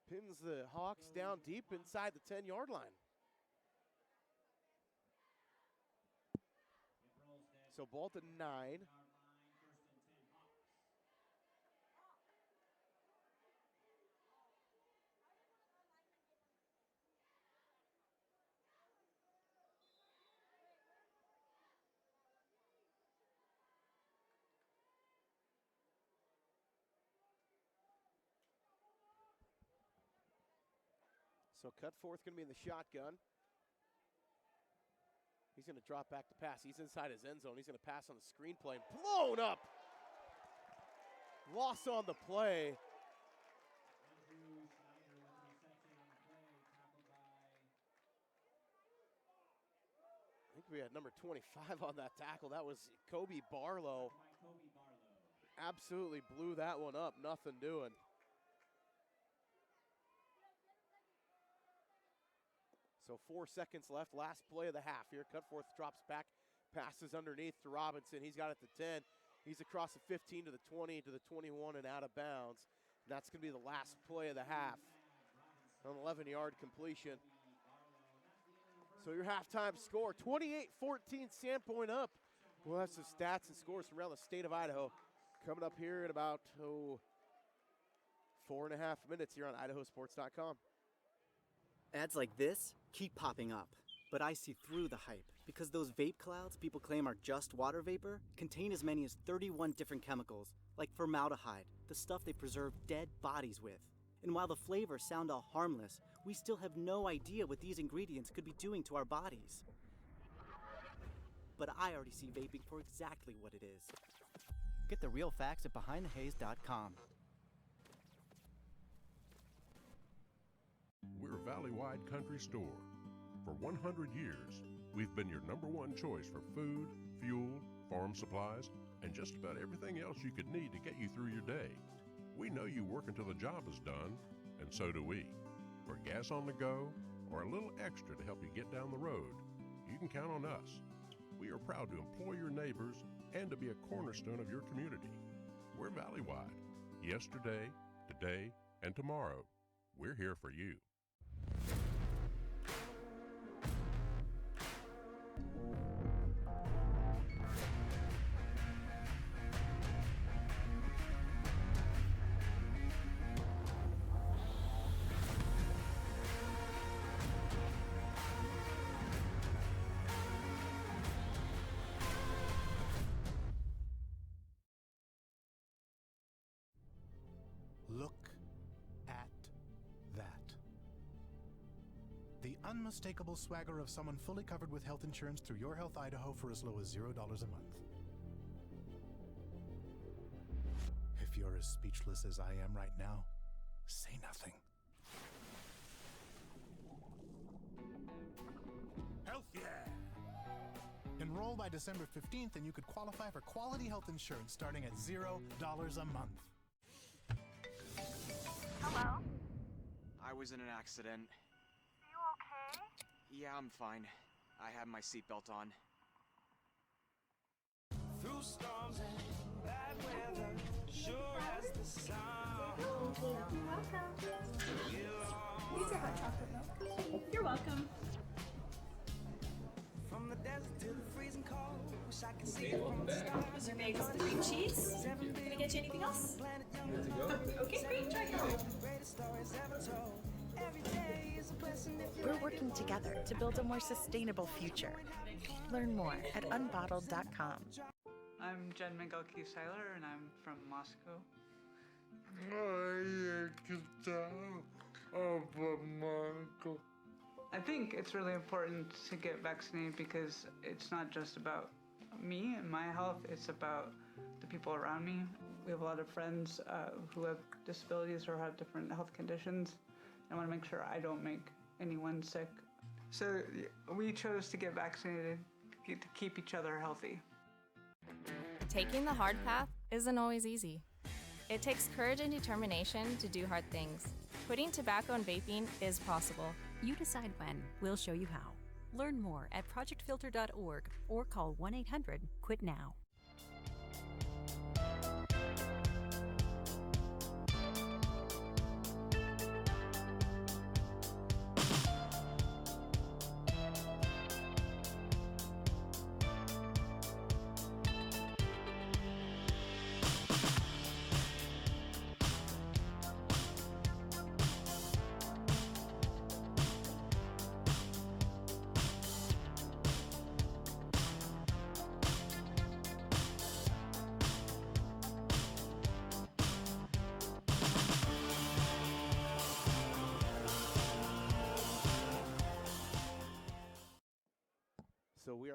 Pins the Hawks down deep inside the 10-yard line. So ball to 9. So Cutforth going to be in the shotgun. He's going to drop back to pass. He's inside his end zone. He's going to pass on the screenplay and blown up. Loss on the play. I think we had number 25 on that tackle. That was Kobe Barlow. Absolutely blew that one up. Nothing doing. So 4 seconds left. Last play of the half here. Cutforth drops back. Passes underneath to Robinson. He's got it to 10. He's across the 15 to the 20 to the 21 and out of bounds. And that's going to be the last play of the half. An 11-yard completion. So your halftime score, 28-14, Sandpoint up. We'll have some stats and scores from around the state of Idaho coming up here in about 4.5 minutes here on IdahoSports.com. Ads like this keep popping up, but I see through the hype because those vape clouds people claim are just water vapor contain as many as 31 different chemicals, like formaldehyde, the stuff they preserve dead bodies with. And while the flavors sound all harmless, we still have no idea what these ingredients could be doing to our bodies. But I already see vaping for exactly what it is. Get the real facts at BehindTheHaze.com. We're a valley-wide country store. For 100 years, we've been your #1 choice for food, fuel, farm supplies, and just about everything else you could need to get you through your day. We know you work until the job is done, and so do we. For gas on the go, or a little extra to help you get down the road, you can count on us. We are proud to employ your neighbors and to be a cornerstone of your community. We're valley-wide. Yesterday, today, and tomorrow. We're here for you. Look at that. The unmistakable swagger of someone fully covered with health insurance through Your Health Idaho for as low as $0 a month. If you're as speechless as I am right now, say nothing. Health yeah! Enroll by December 15th and you could qualify for quality health insurance starting at $0 a month. Hello? I was in an accident. You okay? Yeah, I'm fine. I have my seatbelt on. Through storms and bad weather, sure as the sun. You're welcome. These are hot chocolate milk. You're welcome. From the desert to the freezing cold, wish I could see it from the stars. Those are bagels with cream cheese. Can I get you anything else? Okay, great. Try it. We're working together to build a more sustainable future. Learn more at unbottled.com. I'm Jen Miguel-Seiler, and I'm from Moscow. I think it's really important to get vaccinated because it's not just about me and my health, it's about the people around me. We have a lot of friends who have disabilities or have different health conditions. I want to make sure I don't make anyone sick. So we chose to get vaccinated to keep each other healthy. Taking the hard path isn't always easy. It takes courage and determination to do hard things. Quitting tobacco and vaping is possible. You decide when. We'll show you how. Learn more at projectfilter.org or call 1-800-QUIT-NOW.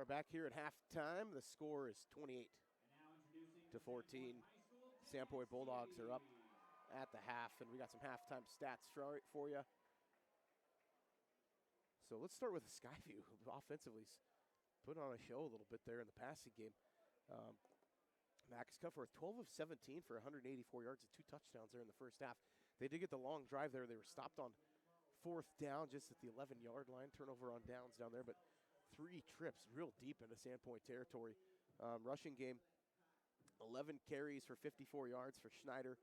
are back here at halftime. The score is 28-14. Sandpoint Bulldogs are up at the half, and we got some halftime stats for you. So let's start with Skyview, who offensively put on a show a little bit there in the passing game. Max Cuffer, 12 of 17 for 184 yards and 2 touchdowns there in the first half. They did get the long drive there. They were stopped on 4th down just at the 11-yard line. Turnover on downs down there, but 3 trips real deep into Sandpoint territory. Rushing game, 11 carries for 54 yards for Schneider,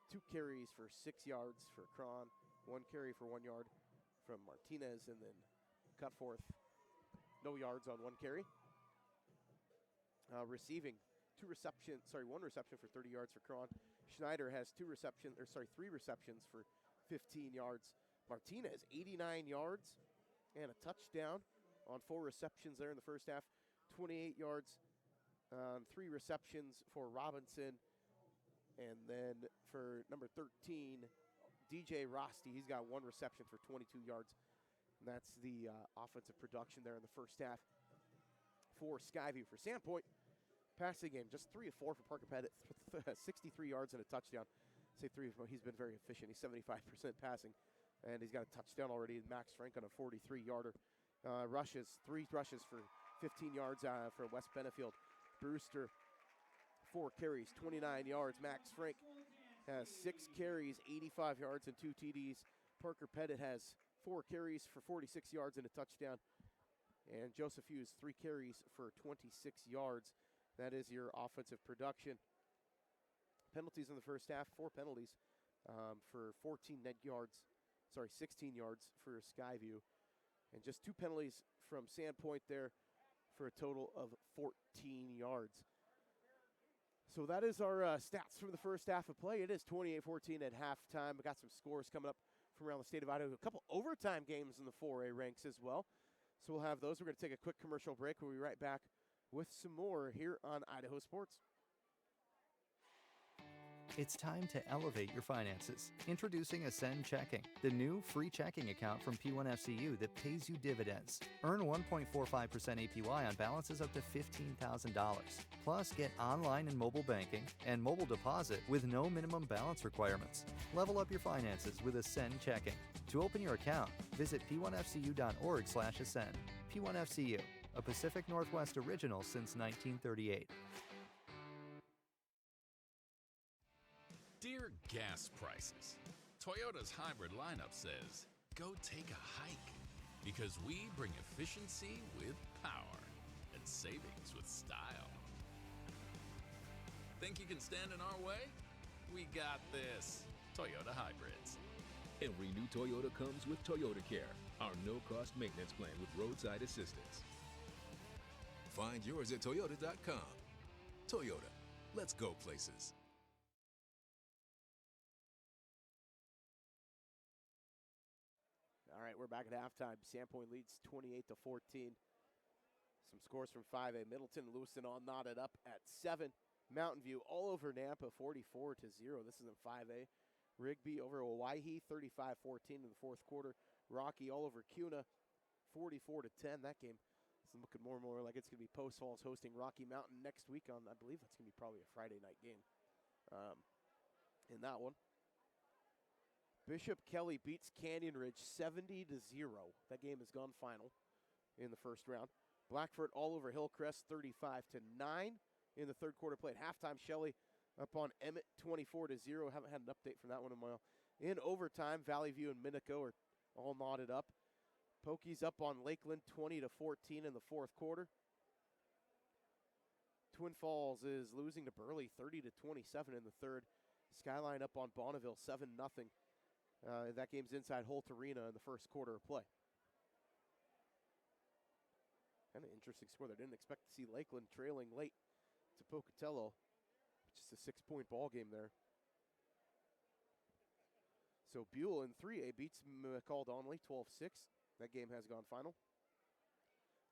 2 carries for 6 yards for Cron, 1 carry for 1 yard from Martinez, and then Cutforth, no yards on 1 carry. Receiving, 1 reception for 30 yards for Cron. Schneider has 3 receptions for 15 yards. Martinez, 89 yards and a touchdown on 4 receptions there in the first half. 28 yards on 3 receptions for Robinson. And then for number 13, DJ Rosti, he's got 1 reception for 22 yards. And that's the offensive production there in the first half for Skyview. For Sandpoint, passing game, just 3 of 4 for Parker Pettit, 63 yards and a touchdown. Say 3 of 4, he's been very efficient. He's 75% passing, and he's got a touchdown already. Max Frank on a 43-yarder. 3 rushes for 15 yards for West Benefield. Brewster, 4 carries, 29 yards. Max Frank has 6 carries, 85 yards, and 2 TDs. Parker Pettit has 4 carries for 46 yards and a touchdown. And Joseph Hughes, 3 carries for 26 yards. That is your offensive production. Penalties in the first half, 4 penalties for 16 yards for Skyview. And just 2 penalties from Sandpoint there for a total of 14 yards. So that is our stats from the first half of play. It is 28-14 at halftime. We got some scores coming up from around the state of Idaho. A couple overtime games in the 4A ranks as well. So we'll have those. We're going to take a quick commercial break. We'll be right back with some more here on Idaho Sports. It's time to elevate your finances. Introducing Ascend Checking, the new free checking account from P1FCU that pays you dividends. Earn 1.45% APY on balances up to $15,000. Plus, get online and mobile banking and mobile deposit with no minimum balance requirements. Level up your finances with Ascend Checking. To open your account, visit p1fcu.org/ascend. P1FCU, a Pacific Northwest original since 1938. Dear gas prices, Toyota's hybrid lineup says, go take a hike, because we bring efficiency with power and savings with style. Think you can stand in our way? We got this. Toyota Hybrids. Every new Toyota comes with Toyota Care, our no-cost maintenance plan with roadside assistance. Find yours at Toyota.com. Toyota, let's go places. All right, we're back at halftime. Sandpoint leads 28-14. Some scores from 5A. Middleton and Lewiston all knotted up at 7. Mountain View all over Nampa, 44-0. This is in 5A. Rigby over Owyhee, 35-14 in the fourth quarter. Rocky all over Cuna, 44-10. That game is looking more and more like it's going to be Post Falls hosting Rocky Mountain next week on, I believe that's going to be probably a Friday night game in that one. Bishop Kelly beats Canyon Ridge 70-0. That game has gone final in the first round. Blackford all over Hillcrest 35-9 in the third quarter play. At halftime, Shelley up on Emmett 24-0. Haven't had an update from that one in a while. In overtime, Valley View and Minico are all knotted up. Pokey's up on Lakeland 20-14 in the fourth quarter. Twin Falls is losing to Burley 30-27 in the third. Skyline up on Bonneville 7-0. That game's inside Holt Arena in the first quarter of play. Kind of interesting score there. Didn't expect to see Lakeland trailing late to Pocatello. Just a 6-point ball game there. So Buell in 3A beats McCall Donnelly 12-6. That game has gone final.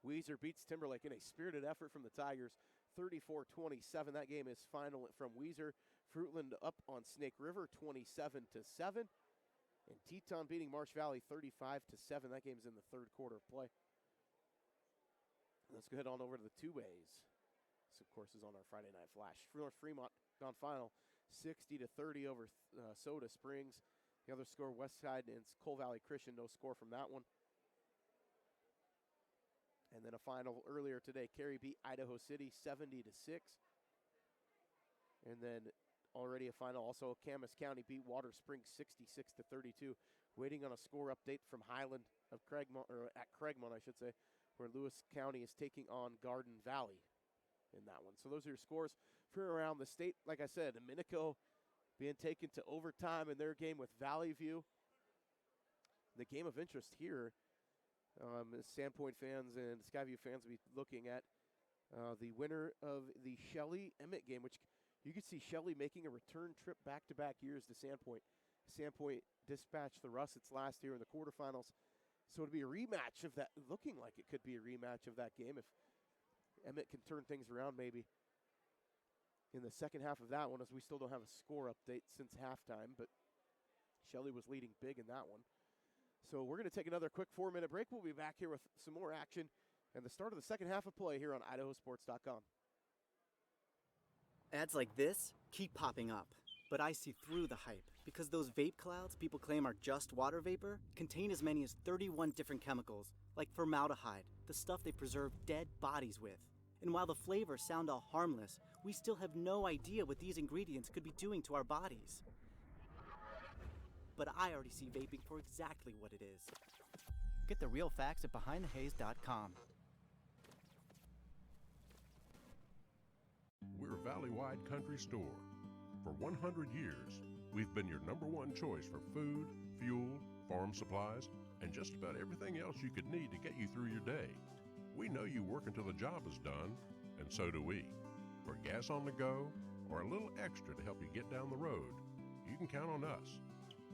Weiser beats Timberlake in a spirited effort from the Tigers 34-27. That game is final from Weiser. Fruitland up on Snake River 27-7. And Teton beating Marsh Valley 35-7. That game's in the third quarter of play. Let's go ahead on over to the two-ways. This, of course, is on our Friday Night Flash. Fremont gone final 60-30 over Soda Springs. The other score, Westside and Coal Valley Christian, no score from that one. And then a final earlier today, Cary beat Idaho City 70-6. And then already a final, also Camas County beat Water Springs 66-32. Waiting on a score update from Highland of Craigmont, or at Craigmont, I should say, where Lewis County is taking on Garden Valley in that one. So those are your scores for around the state. Like I said, Minico being taken to overtime in their game with Valley View. The game of interest here, Sandpoint fans and Skyview fans will be looking at the winner of the Shelley-Emmett game, which you could see Shelley making a return trip back-to-back years to Sandpoint. Sandpoint dispatched the Russets last year in the quarterfinals. So it'll be a rematch of that, looking like it could be a rematch of that game if Emmett can turn things around maybe in the second half of that one, as we still don't have a score update since halftime, but Shelley was leading big in that one. So we're going to take another quick 4-minute break. We'll be back here with some more action and the start of the second half of play here on IdahoSports.com. Ads like this keep popping up, but I see through the hype because those vape clouds people claim are just water vapor contain as many as 31 different chemicals, like formaldehyde, the stuff they preserve dead bodies with. And while the flavors sound all harmless, we still have no idea what these ingredients could be doing to our bodies. But I already see vaping for exactly what it is. Get the real facts at BehindTheHaze.com. We're a valley-wide country store. For 100 years, we've been your #1 choice for food, fuel, farm supplies, and just about everything else you could need to get you through your day. We know you work until the job is done, and so do we. For gas on the go, or a little extra to help you get down the road, you can count on us.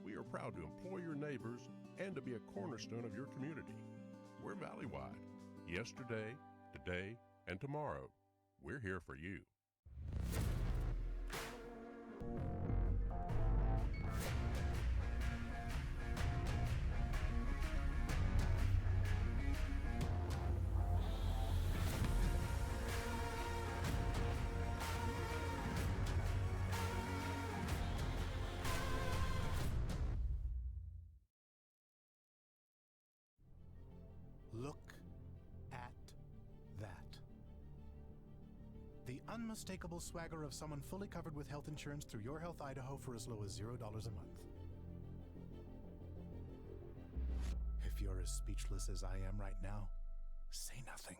We are proud to employ your neighbors and to be a cornerstone of your community. We're valley-wide. Yesterday, today, and tomorrow, we're here for you. Look at that. The unmistakable swagger of someone fully covered with health insurance through Your Health Idaho for as low as $0 a month. If you're as speechless as I am right now, say nothing.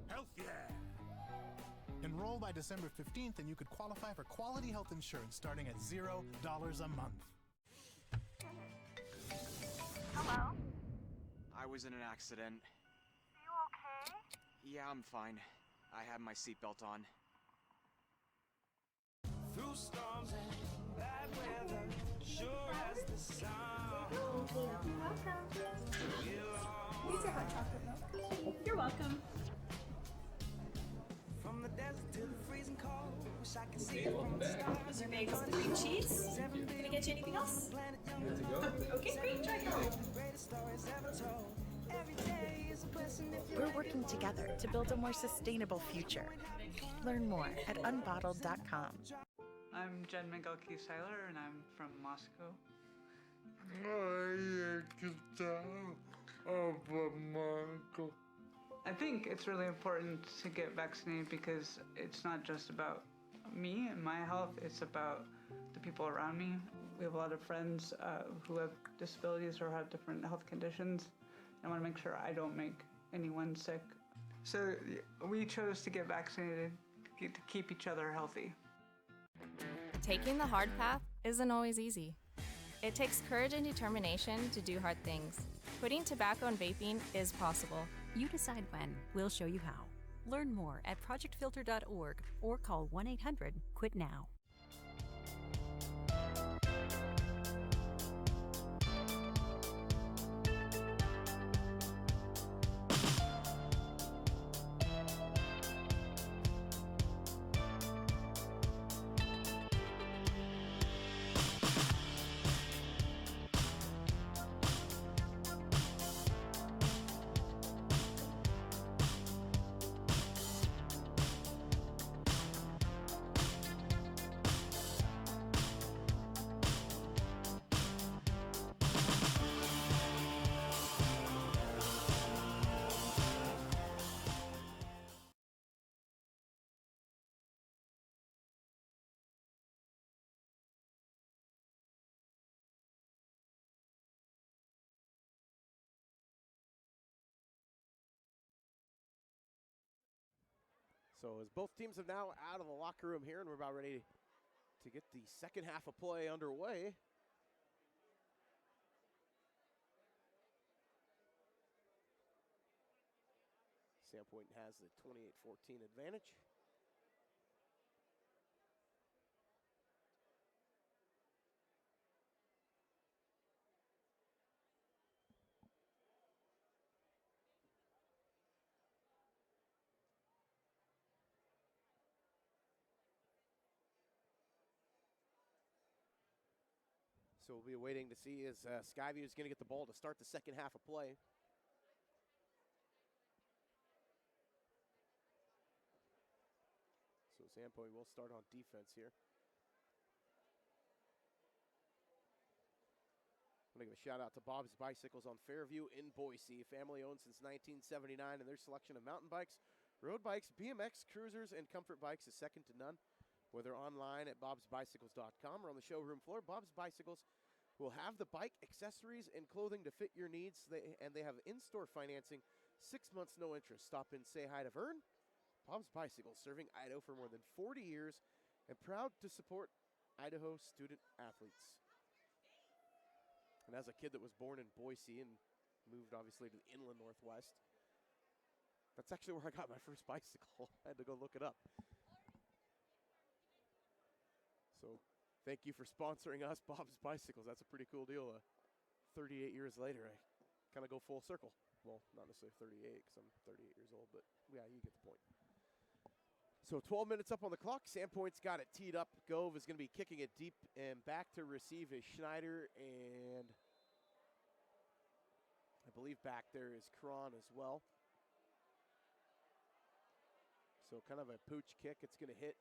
Health yeah! Enroll by December 15th and you could qualify for quality health insurance starting at $0 a month. Hello? I was in an accident. You okay? Yeah, I'm fine. I have my seatbelt on. Through storms and bad weather, sure as the sun. You're welcome. These are hot chocolate milk. You're welcome. From the desert to the freezing cold, wish I could see it from the stars. Those are bagels with cream cheese. Can I get you anything else? Okay, great. Try it. We're working together to build a more sustainable future. Learn more at unbottled.com. I'm Jen Miguel-Seiler, and I'm from Moscow. I think it's really important to get vaccinated because it's not just about me and my health, it's about the people around me. We have a lot of friends who have disabilities or have different health conditions. I want to make sure I don't make anyone sick. So we chose to get vaccinated to keep each other healthy. Taking the hard path isn't always easy. It takes courage and determination to do hard things. Quitting tobacco and vaping is possible. You decide when. We'll show you how. Learn more at projectfilter.org or call 1-800-QUIT-NOW. So as both teams are now out of the locker room here, and we're about ready to get the second half of play underway. Sandpoint has the 28-14 advantage. So we'll be waiting to see as Skyview is going to get the ball to start the second half of play. So Sandpoint will start on defense here. I'm going to give a shout out to Bob's Bicycles on Fairview in Boise, family owned since 1979, and their selection of mountain bikes, road bikes, BMX, cruisers, and comfort bikes is second to none. Whether online at bobsbicycles.com or on the showroom floor, Bob's Bicycles will have the bike, accessories, and clothing to fit your needs. They have in-store financing, 6 months no interest. Stop in, say hi to Vern. Bob's Bicycles, serving Idaho for more than 40 years and proud to support Idaho student athletes. And as a kid that was born in Boise and moved obviously to the inland Northwest, that's actually where I got my first bicycle. I had to go look it up. So thank you for sponsoring us, Bob's Bicycles. That's a pretty cool deal. 38 years later, I kind of go full circle. Well, not necessarily 38 because I'm 38 years old, but yeah, you get the point. So 12 minutes up on the clock. Sandpoint's got it teed up. Gove is going to be kicking it deep and back to receive is Schneider, and I believe back there is Cron as well. So kind of a pooch kick. It's going to hit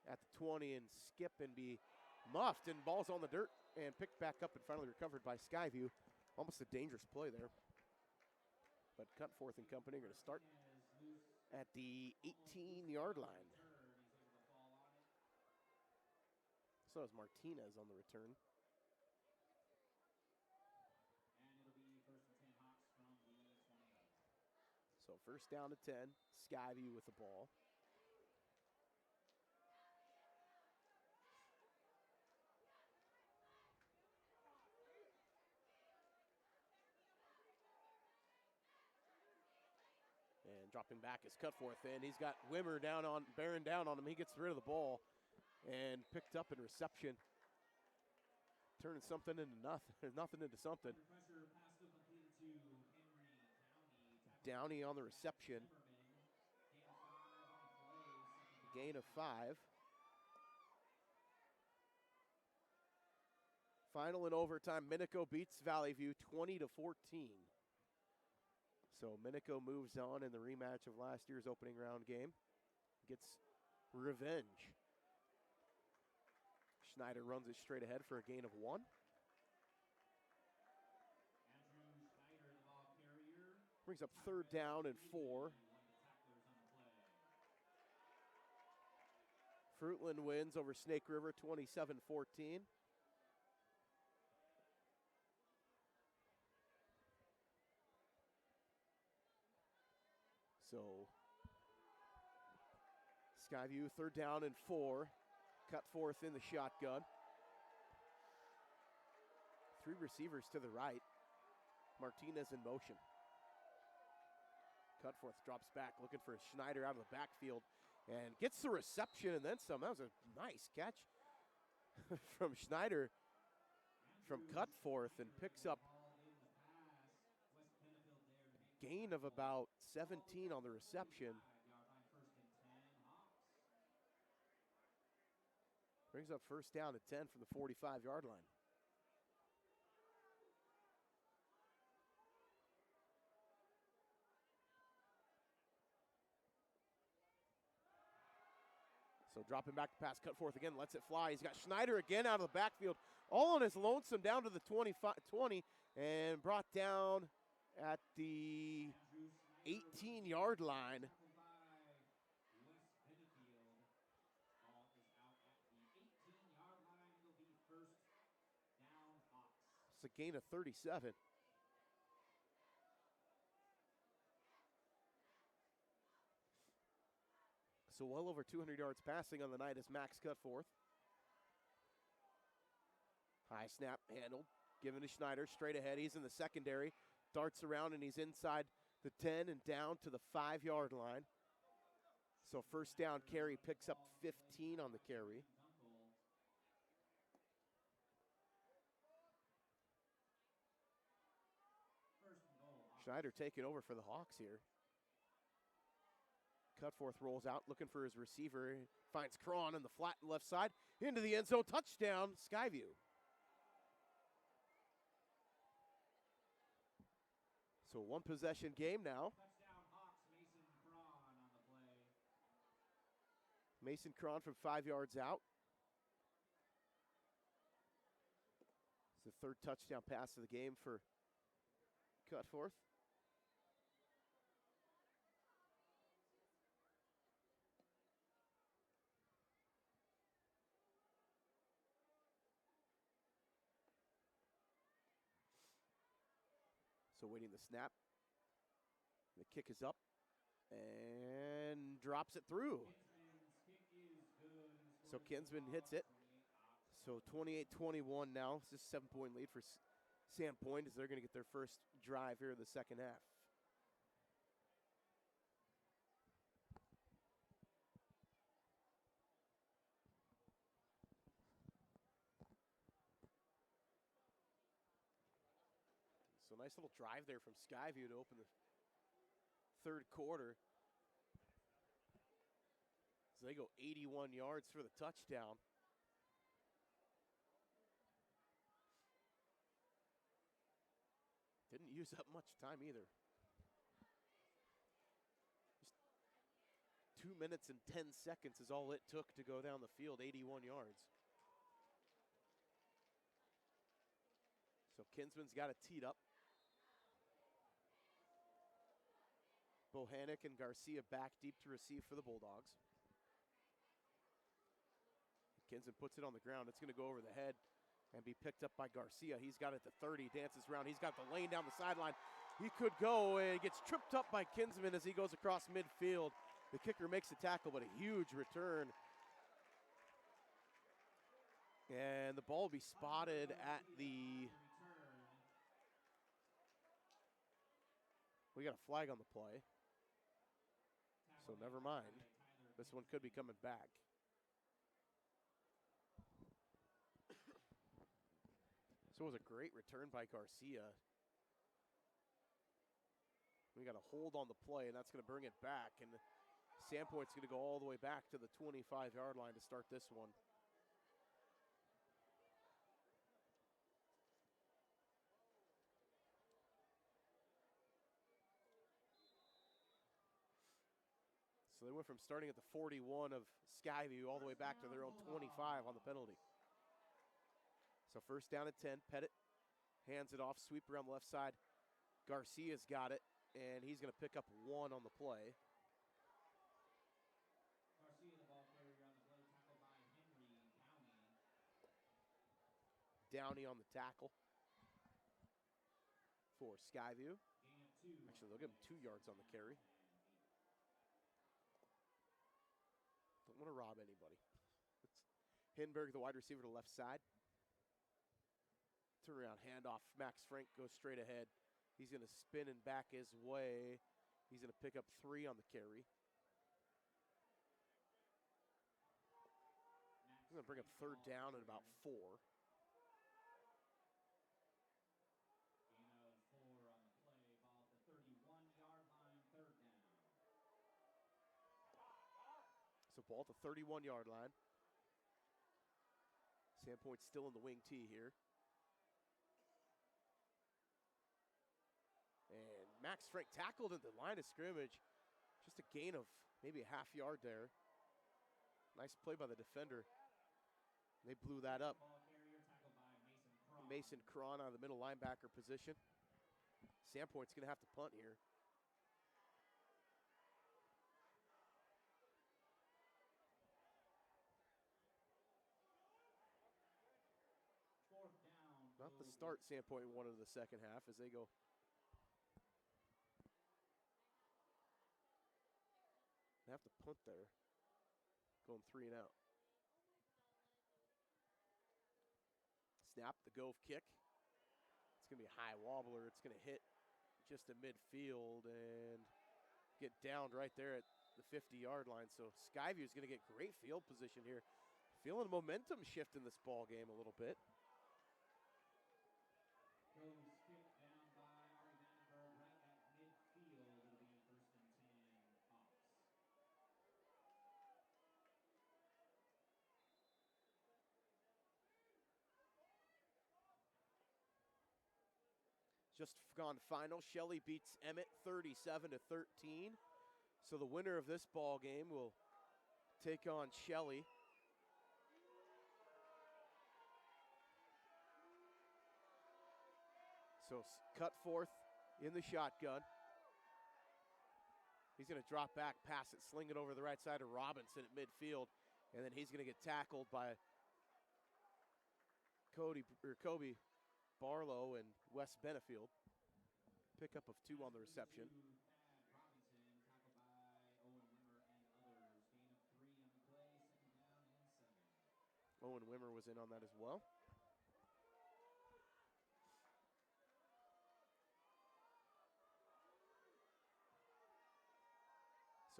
at the 20 and skip and be muffed, and ball's on the dirt and picked back up and finally recovered by Skyview. Almost a dangerous play there. But Cutforth and company are going to start at the 18-yard line. So is Martinez on the return. And it'll be first and 10 Hawks from the 20. So first down to 10. Skyview with the ball. And dropping back is Cutforth in. He's got Wimmer bearing down on him. He gets rid of the ball and picked up in reception. Turning something into nothing, nothing into something. Downey on the reception. Gain of 5. Final in overtime, Minico beats Valley View 20-14. So Minico moves on in the rematch of last year's opening round game. Gets revenge. Schneider runs it straight ahead for a gain of 1. Andrew Schneider, the ball carrier. Brings up third down and 4. Fruitland wins over Snake River 27-14. So Skyview, third down and 4. Cutforth in the shotgun. 3 receivers to the right. Martinez in motion. Cutforth drops back, looking for Schneider out of the backfield, and gets the reception and then some. That was a nice catch from Schneider from Cutforth, and picks up gain of about 17 on the reception. Brings up first down at 10 from the 45-yard line. So dropping back to pass, Cutforth again, lets it fly. He's got Schneider again out of the backfield, all on his lonesome down to the 20, and brought down at the 18-yard line. It's a gain of 37. So well over 200 yards passing on the night as Max Cutforth. High snap handled, given to Schneider, straight ahead. He's in the secondary, darts around, and he's inside the 10 and down to the 5-yard line. So first down carry, picks up 15 on the carry. Schneider taking over for the Hawks here. Cutforth rolls out, looking for his receiver. Finds Cron on the flat left side. Into the end zone, touchdown, Skyview. So one possession game now. Touchdown Hawks, Mason Cron on the play. Mason Cron from 5 yards out. It's the third touchdown pass of the game for Cutforth. So waiting the snap. The kick is up and drops it through. So Kinsman hits it. So 28-21 now. It's just a 7-point lead for Sandpoint as they're going to get their first drive here in the second half. So nice little drive there from Skyview to open the third quarter. So they go 81 yards for the touchdown. Didn't use up much time either. Just 2 minutes and 10 seconds is all it took to go down the field, 81 yards. So Kinsman's got it teed up. Bohannick and Garcia back deep to receive for the Bulldogs. Kinsman puts it on the ground. It's going to go over the head and be picked up by Garcia. He's got it to 30, dances around. He's got the lane down the sideline. He could go, and he gets tripped up by Kinsman as he goes across midfield. The kicker makes the tackle, but a huge return. And the ball will be spotted at the... We got a flag on the play. So never mind. This one could be coming back. So it was a great return by Garcia. We got a hold on the play, and that's going to bring it back. And Sandpoint's going to go all the way back to the 25-yard line to start this one. So they went from starting at the 41 of Skyview all the way back to their own 25 on the penalty. So first down at 10, Pettit hands it off, sweep around the left side. Garcia's got it, and he's going to pick up 1 on the play. Garcia, the ball carrier on the play, tackled by Henry Downey Downey. on the tackle for Skyview. Actually, they'll give him 2 yards on the carry. Don't want to rob anybody. It's Hinberg, the wide receiver to the left side. Turn around, handoff. Max Frank goes straight ahead. He's going to spin and back his way. He's going to pick up 3 on the carry. He's going to bring up third down at about 4. Gain of 4 on the play. Ball at the 31-yard line, third down. So ball at the 31-yard line. Sandpoint's still in the wing tee here. And Max Frank tackled at the line of scrimmage. Just a gain of maybe a half yard there. Nice play by the defender. They blew that up. Mason Cron out of the middle linebacker position. Sandpoint's going to have to punt here. Fourth down. Not the start Sandpoint wanted in the second half as they go. They have to punt there. on 3 and out. Snap, the Gove kick. It's going to be a high wobbler. It's going to hit just at midfield and get downed right there at the 50-yard line. So Skyview is going to get great field position here. Feeling a momentum shift in this ball game a little bit. Goes kick down by Ari Vandenberg right at midfield. It'll be 1st and 10 Hawks. Just gone final. Shelley beats Emmett 37-13. So the winner of this ball game will take on Shelley. So Cutforth in the shotgun. He's going to drop back, pass it, sling it over the right side to Robinson at midfield, and then he's going to get tackled by Kobe Barlow and Wes Benefield. Pickup of 2 on the reception. Robinson, tackled by Owen Wimmer and others. Gain of 3 on the play, 2nd down and 7. Owen Wimmer was in on that as well.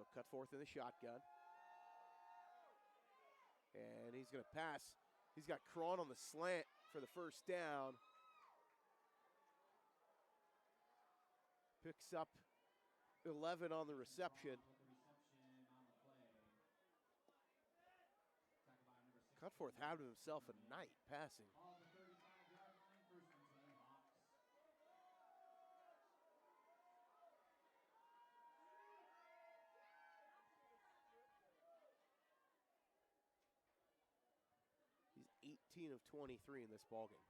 So Cutforth in the shotgun. And he's going to pass. He's got Cron on the slant for the 1st down. Picks up 11 on the reception. Cutforth had himself a night passing. He's 18 of 23 in this ballgame.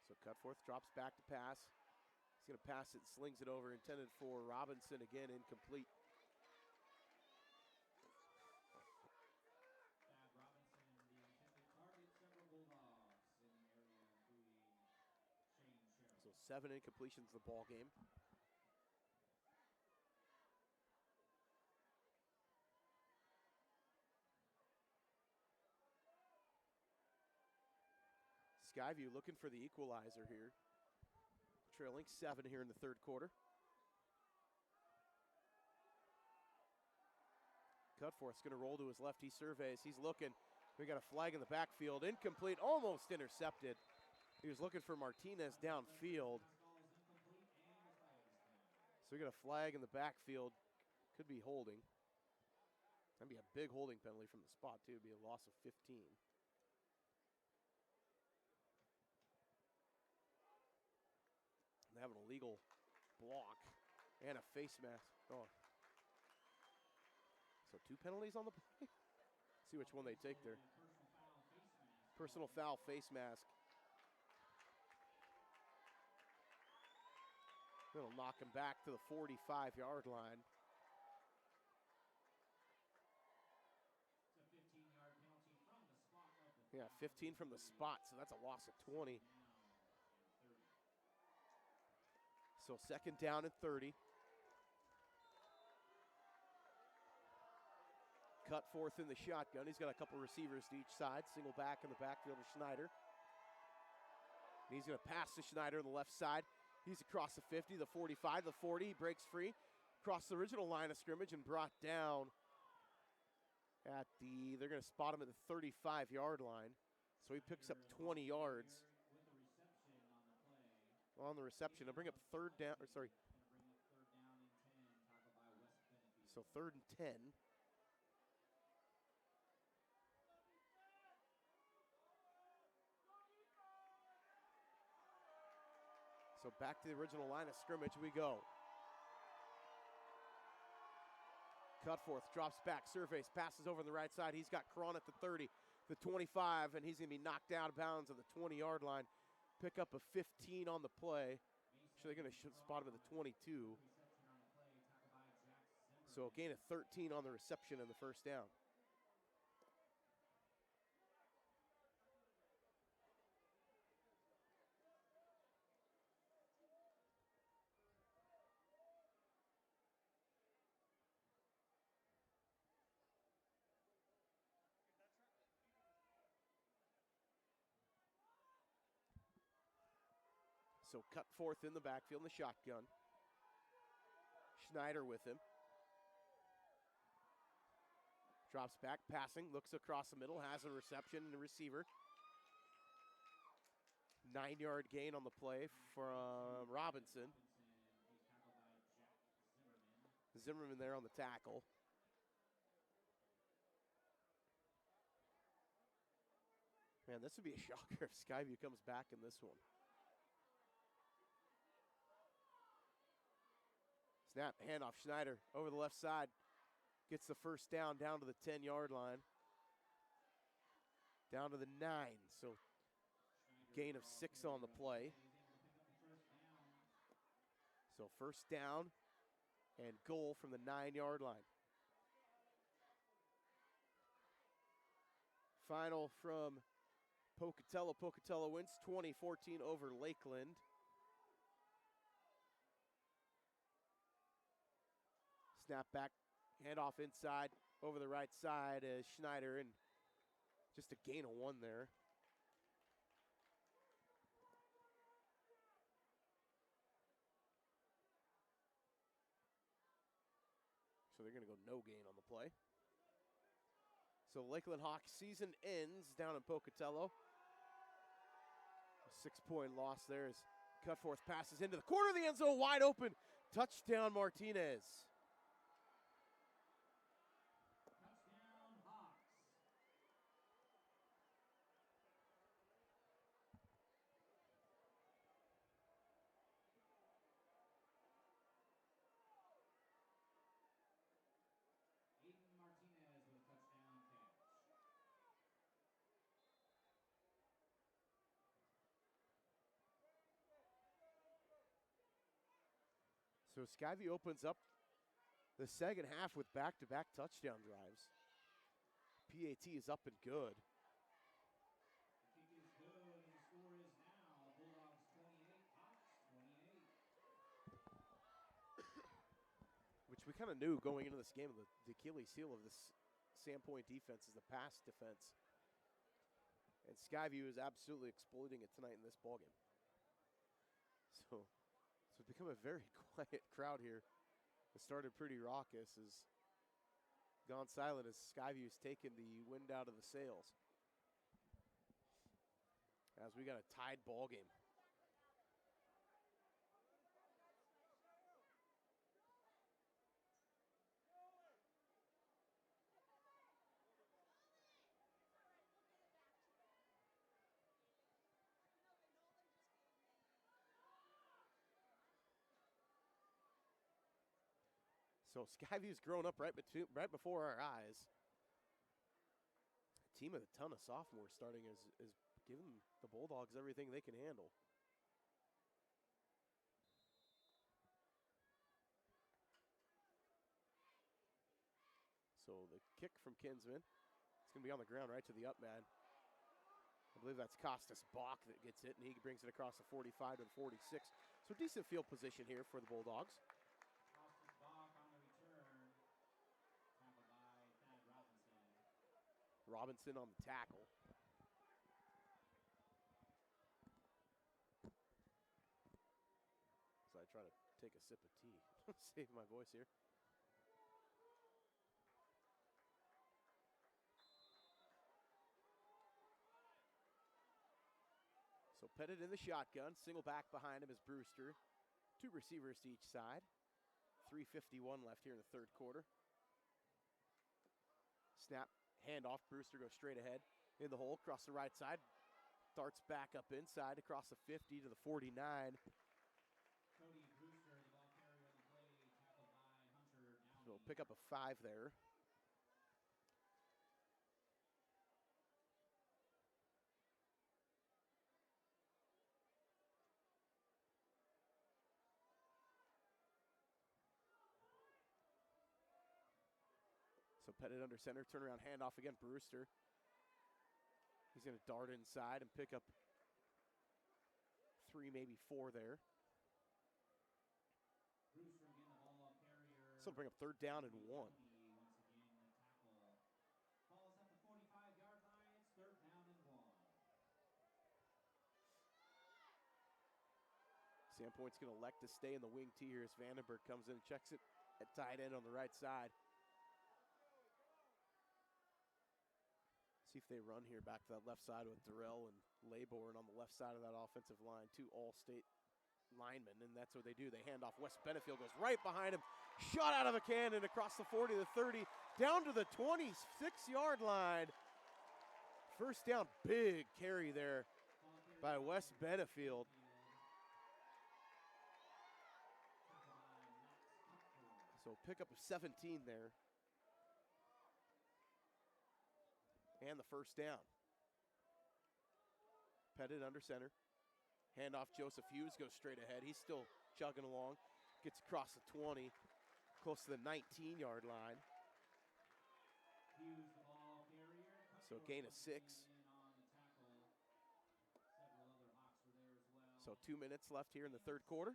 So Cutforth drops back to pass. He's going to pass it, slings it over, intended for Robinson, again incomplete. Robinson, the intended target, several Bulldogs in the area, including Shane Sherrill. So 7 incompletions in the ball game. Skyview looking for the equalizer here. Trailing 7 here in the 3rd quarter. Cutforth's going to roll to his left. He surveys. He's looking. We got a flag in the backfield. Incomplete. Almost intercepted. He was looking for Martinez downfield. So we got a flag in the backfield. Could be holding. That'd be a big holding penalty from the spot, too. It'd be a loss of 15. They have an illegal block and a face mask. Oh. So 2 penalties on the play. See which one they take there. Personal foul, face mask. It'll knock him back to the 45-yard line. It's a 15-yard penalty from the spot. Yeah, 15 from the spot, so that's a loss of 20. So 2nd down and 30. Cutforth in the shotgun. He's got a couple receivers to each side. Single back in the backfield of Schneider. And he's going to pass to Schneider on the left side. He's across the 50, the 45, the 40. He breaks free. Across the original line of scrimmage and brought down at the, they're going to spot him at the 35-yard line. So he picks up 20 yards. On the reception. They'll bring up 3rd down, or sorry. So 3rd and 10. So back to the original line of scrimmage we go. Cutforth drops back, surveys, passes over on the right side. He's got Cron at the 30, the 25, and he's going to be knocked out of bounds at the 20-yard line. Pick up a 15 on the play. Actually, they're going to spot him at the 22. So a gain of 13 on the reception and the 1st down. So cut forth in the backfield in the shotgun. Schneider with him. Drops back, passing, looks across the middle, has a reception and a receiver. 9-yard gain on the play from Robinson. Zimmerman there on the tackle. Man, this would be a shocker if Skyview comes back in this one. Snap, handoff, Schneider over the left side. Gets the first down to the 10-yard line. Down to the 9, so gain of 6 on the play. So first down and goal from the 9-yard line. Final from Pocatello. Pocatello wins 20-14 over Lakeland. Snap back, handoff inside, over the right side as Schneider, and just a gain of 1 there. So they're going to go no gain on the play. So Lakeland Hawks season ends down in Pocatello. A 6-point loss there as Cutforth passes into the corner of the end zone, wide open. Touchdown Martinez. Martinez with a touchdown catch. So Skyview opens up the second half with back-to-back touchdown drives. PAT is up and good. The kick is good, and the score is now Bulldogs 28, Hawks 28. Which we kind of knew going into this game, the Achilles heel of this Sandpoint defense is the pass defense. And Skyview is absolutely exploiting it tonight in this ballgame. So it's become a very quiet crowd here. It started pretty raucous, has gone silent as Skyview's taken the wind out of the sails. As we got a tied ball game. So Skyview's grown up right before our eyes. A team with a ton of sophomores starting is giving the Bulldogs everything they can handle. So the kick from Kinsman, it's going to be on the ground right to the up man. I believe that's Costas Bach that gets it, and he brings it across the 45 to the 46. So decent field position here for the Bulldogs. Costas Bach on the return, tackled by Thad Robinson. Robinson on the tackle. So I try to take a sip of tea, save my voice here. So Pettit in the shotgun, single back behind him is Brewster. 2 receivers to each side. 3:51 left here in the third quarter. Snap, handoff, Brewster goes straight ahead in the hole, across the right side. Darts back up inside, across the 50 to the 49. Cody Brewster, the ball carrier on the play, tackled by Hunter Downey. So we'll pick up a 5 there. So Pettit under center, turnaround handoff again, Brewster. He's going to dart inside and pick up 3, maybe 4 there. Brewster again, the ball carrier. So bring up third down and 1. Once again, the tackle. Ball's at the 45-yard line. It's third down and 1. Sandpoint's going to elect to stay in the wing tee here as Vandenberg comes in and checks it at tight end on the right side. See if they run here back to that left side with Durrell and Laybourne on the left side of that offensive line. 2 all-state linemen, and that's what they do. They hand off. Wes Benefield goes right behind him. Shot out of a cannon across the 40, the 30, down to the 26-yard line. First down, big carry there by Wes Benefield. So pick up a 17 there. And the first down. Pettit under center. Handoff Joseph Hughes goes straight ahead. He's still chugging along. Gets across the 20, close to the 19-yard line. So gain of 6. So 2 minutes left here in the third quarter.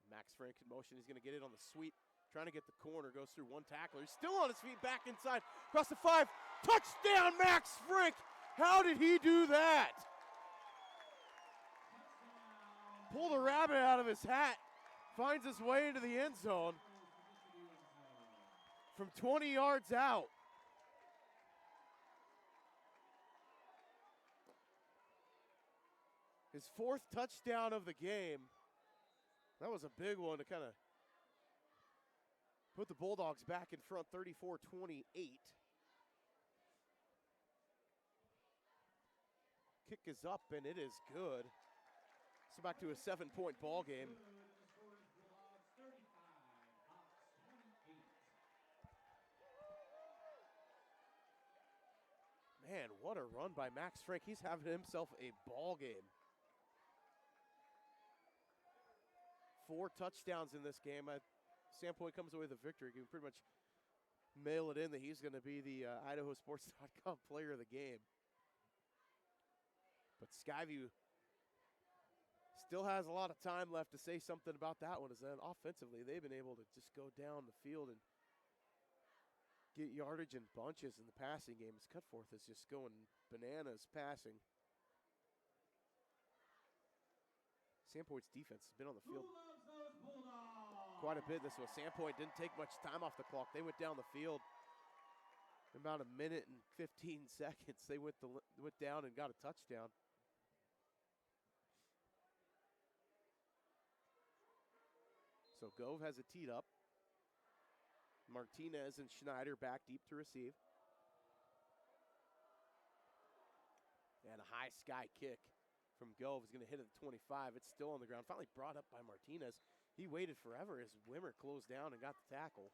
Max Frank in motion. He's going to get it on the sweep. Trying to get the corner. Goes through one tackler. He's still on his feet. Back inside. Across the 5. Touchdown, Max Frank. How did he do that? Pulled a rabbit out of his hat. Finds his way into the end zone. From 20 yards out. His 4th touchdown of the game. That was a big one to kind of put the Bulldogs back in front, 34-28. Kick is up, and it is good. So back to a 7-point ball game. Man, what a run by Max Frank. He's having himself a ball game. 4 touchdowns in this game. Sandpoint comes away with a victory. You can pretty much mail it in that he's going to be the IdahoSports.com player of the game. But Skyview still has a lot of time left to say something about that one. As then offensively, they've been able to just go down the field and get yardage in bunches in the passing game. As Cutforth is just going bananas passing. Sandpoint's defense has been on the field quite a bit this one. Sandpoint didn't take much time off the clock. They went down the field in about a minute and 15 seconds. They went down and got a touchdown. So Gove has it teed up. Martinez and Schneider back deep to receive. And a high sky kick from Gove is going to hit at the 25. It's still on the ground. Finally brought up by Martinez. He waited forever as Wimmer closed down and got the tackle.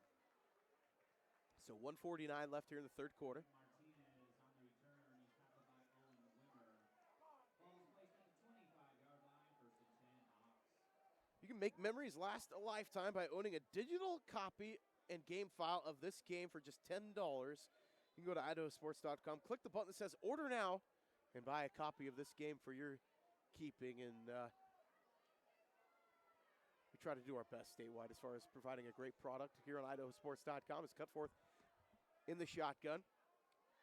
So 1:49 left here in the third quarter. You can make memories last a lifetime by owning a digital copy and game file of this game for just $10. You can go to IdahoSports.com, click the button that says order now, and buy a copy of this game for your keeping. And we try to do our best statewide as far as providing a great product here on IdahoSports.com. It's Cutforth in the shotgun.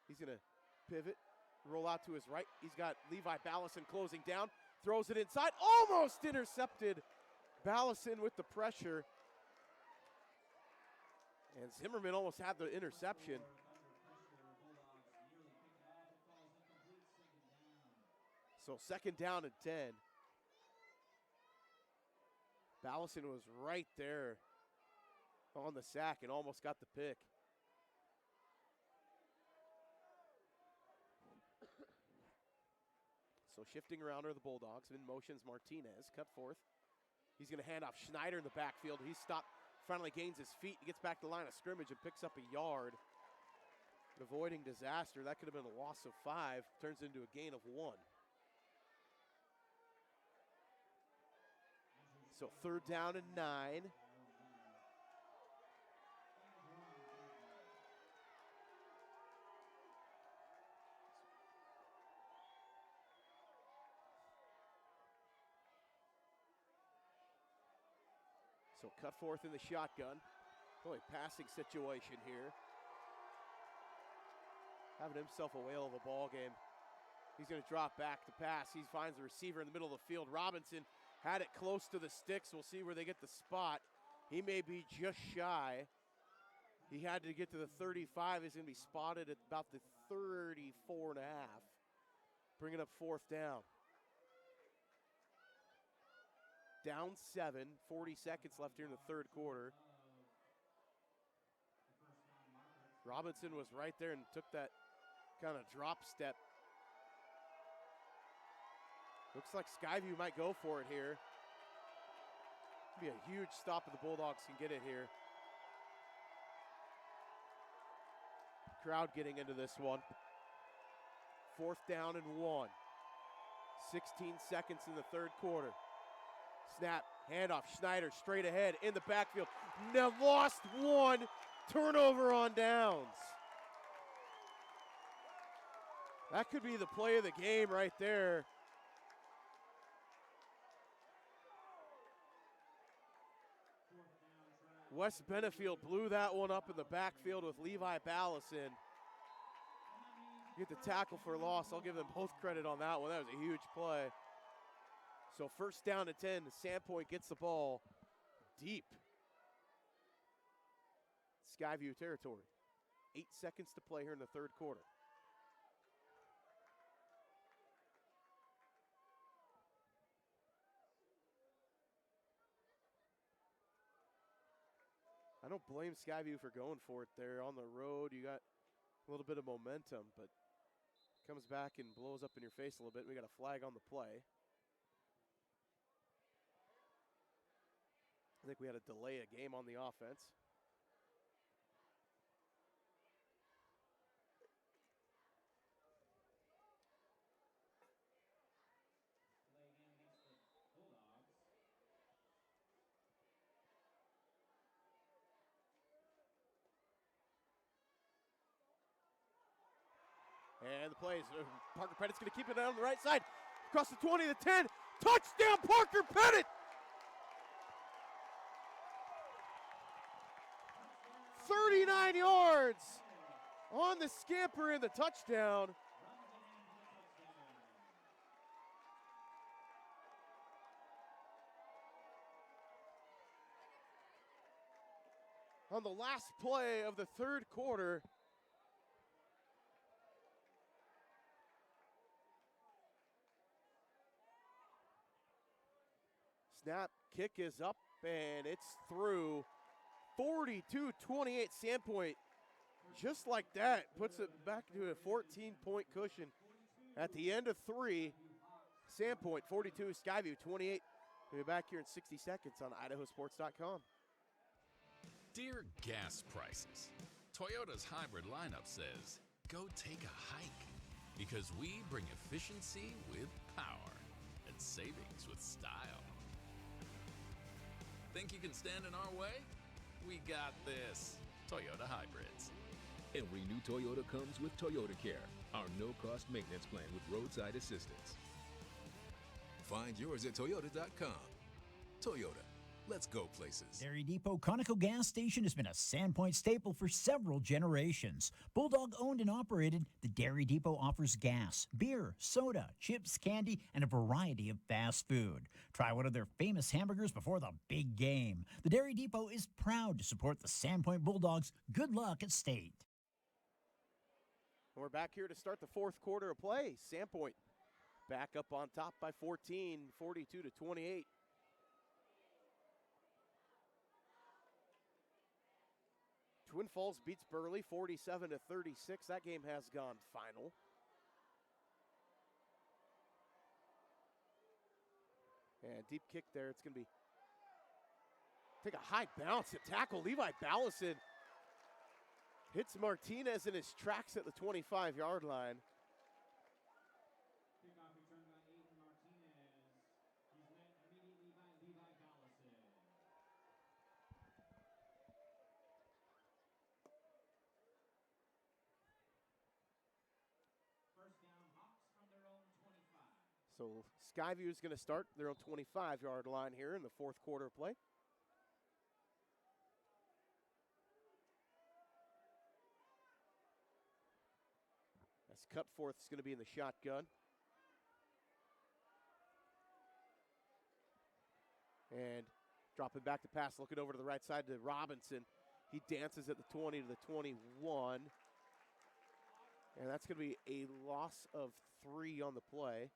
He's going to pivot, roll out to his right. He's got Levi Ballison closing down, throws it inside, almost intercepted. Ballison with the pressure. And Zimmerman almost had the interception. So 2nd down and 10. Ballison was right there on the sack and almost got the pick. So shifting around are the Bulldogs. In motions Martinez, Cutforth. He's going to hand off Schneider in the backfield. He's stopped, finally gains his feet. He gets back to the line of scrimmage and picks up a yard. Avoiding disaster. That could have been a loss of 5. Turns into a gain of 1. So 3rd down and 9. So Cutforth in the shotgun. Boy, passing situation here. having himself a whale of a ball game. He's going to drop back to pass. He finds the receiver in the middle of the field. Robinson had it close to the sticks. We'll see where they get the spot. He may be just shy. He had to get to the 35. He's going to be spotted at about the 34 and a half. Bringing up fourth down. Down 7, 40 seconds left here in the third quarter. Robinson was right there and took that kind of drop step. Looks like Skyview might go for it here. It'll be a huge stop if the Bulldogs can get it here. Crowd getting into this one. Fourth down and 1. 16 seconds in the third quarter. Snap, handoff, Schneider straight ahead in the backfield. Now lost one, turnover on downs. That could be the play of the game right there. West Benefield blew that one up in the backfield with Levi Ballison. Get the tackle for loss. I'll give them both credit on that one. That was a huge play. So first down to 10. Sandpoint gets the ball deep. Skyview territory. 8 seconds to play here in the third quarter. I don't blame Skyview for going for it there. On the road, you got a little bit of momentum, but comes back and blows up in your face a little bit. We got a flag on the play. I think we had to delay a game on the offense. And the plays. Parker Pettit's going to keep it on the right side. Across the 20, the 10. Touchdown, Parker Pettit! 39 yards on the scamper and the touchdown. On the last play of the third quarter. Snap, kick is up, and it's through. 42-28 Sandpoint. Just like that, puts it back to a 14-point cushion. At the end of 3, Sandpoint 42, Skyview 28. We'll be back here in 60 seconds on IdahoSports.com. Dear gas prices, Toyota's hybrid lineup says, go take a hike. Because we bring efficiency with power and savings with style. Think you can stand in our way? We got this. Toyota Hybrids. Every new Toyota comes with Toyota Care, our no-cost maintenance plan with roadside assistance. Find yours at Toyota.com. Toyota, let's go places. Dairy Depot Conoco Gas Station has been a Sandpoint staple for several generations. Bulldog owned and operated, the Dairy Depot offers gas, beer, soda, chips, candy, and a variety of fast food. Try one of their famous hamburgers before the big game. The Dairy Depot is proud to support the Sandpoint Bulldogs. Good luck at state. We're back here to start the fourth quarter of play. Sandpoint back up on top by 14, 42-28. Twin Falls beats Burley 47-36. That game has gone final. And deep kick there. It's going to be take a high bounce to tackle. Levi Ballison hits Martinez in his tracks at the 25-yard line. Kickoff return by Aiden Martinez. He's met immediately by Levi Ballison. First down, Hawks from their own 25. So Skyview is going to start their own 25-yard line here in the fourth quarter of play. Cutforth is going to be in the shotgun. And dropping back to pass, looking over to the right side to Robinson. He dances at the 20 to the 21. And that's going to be a loss of 3 on the play.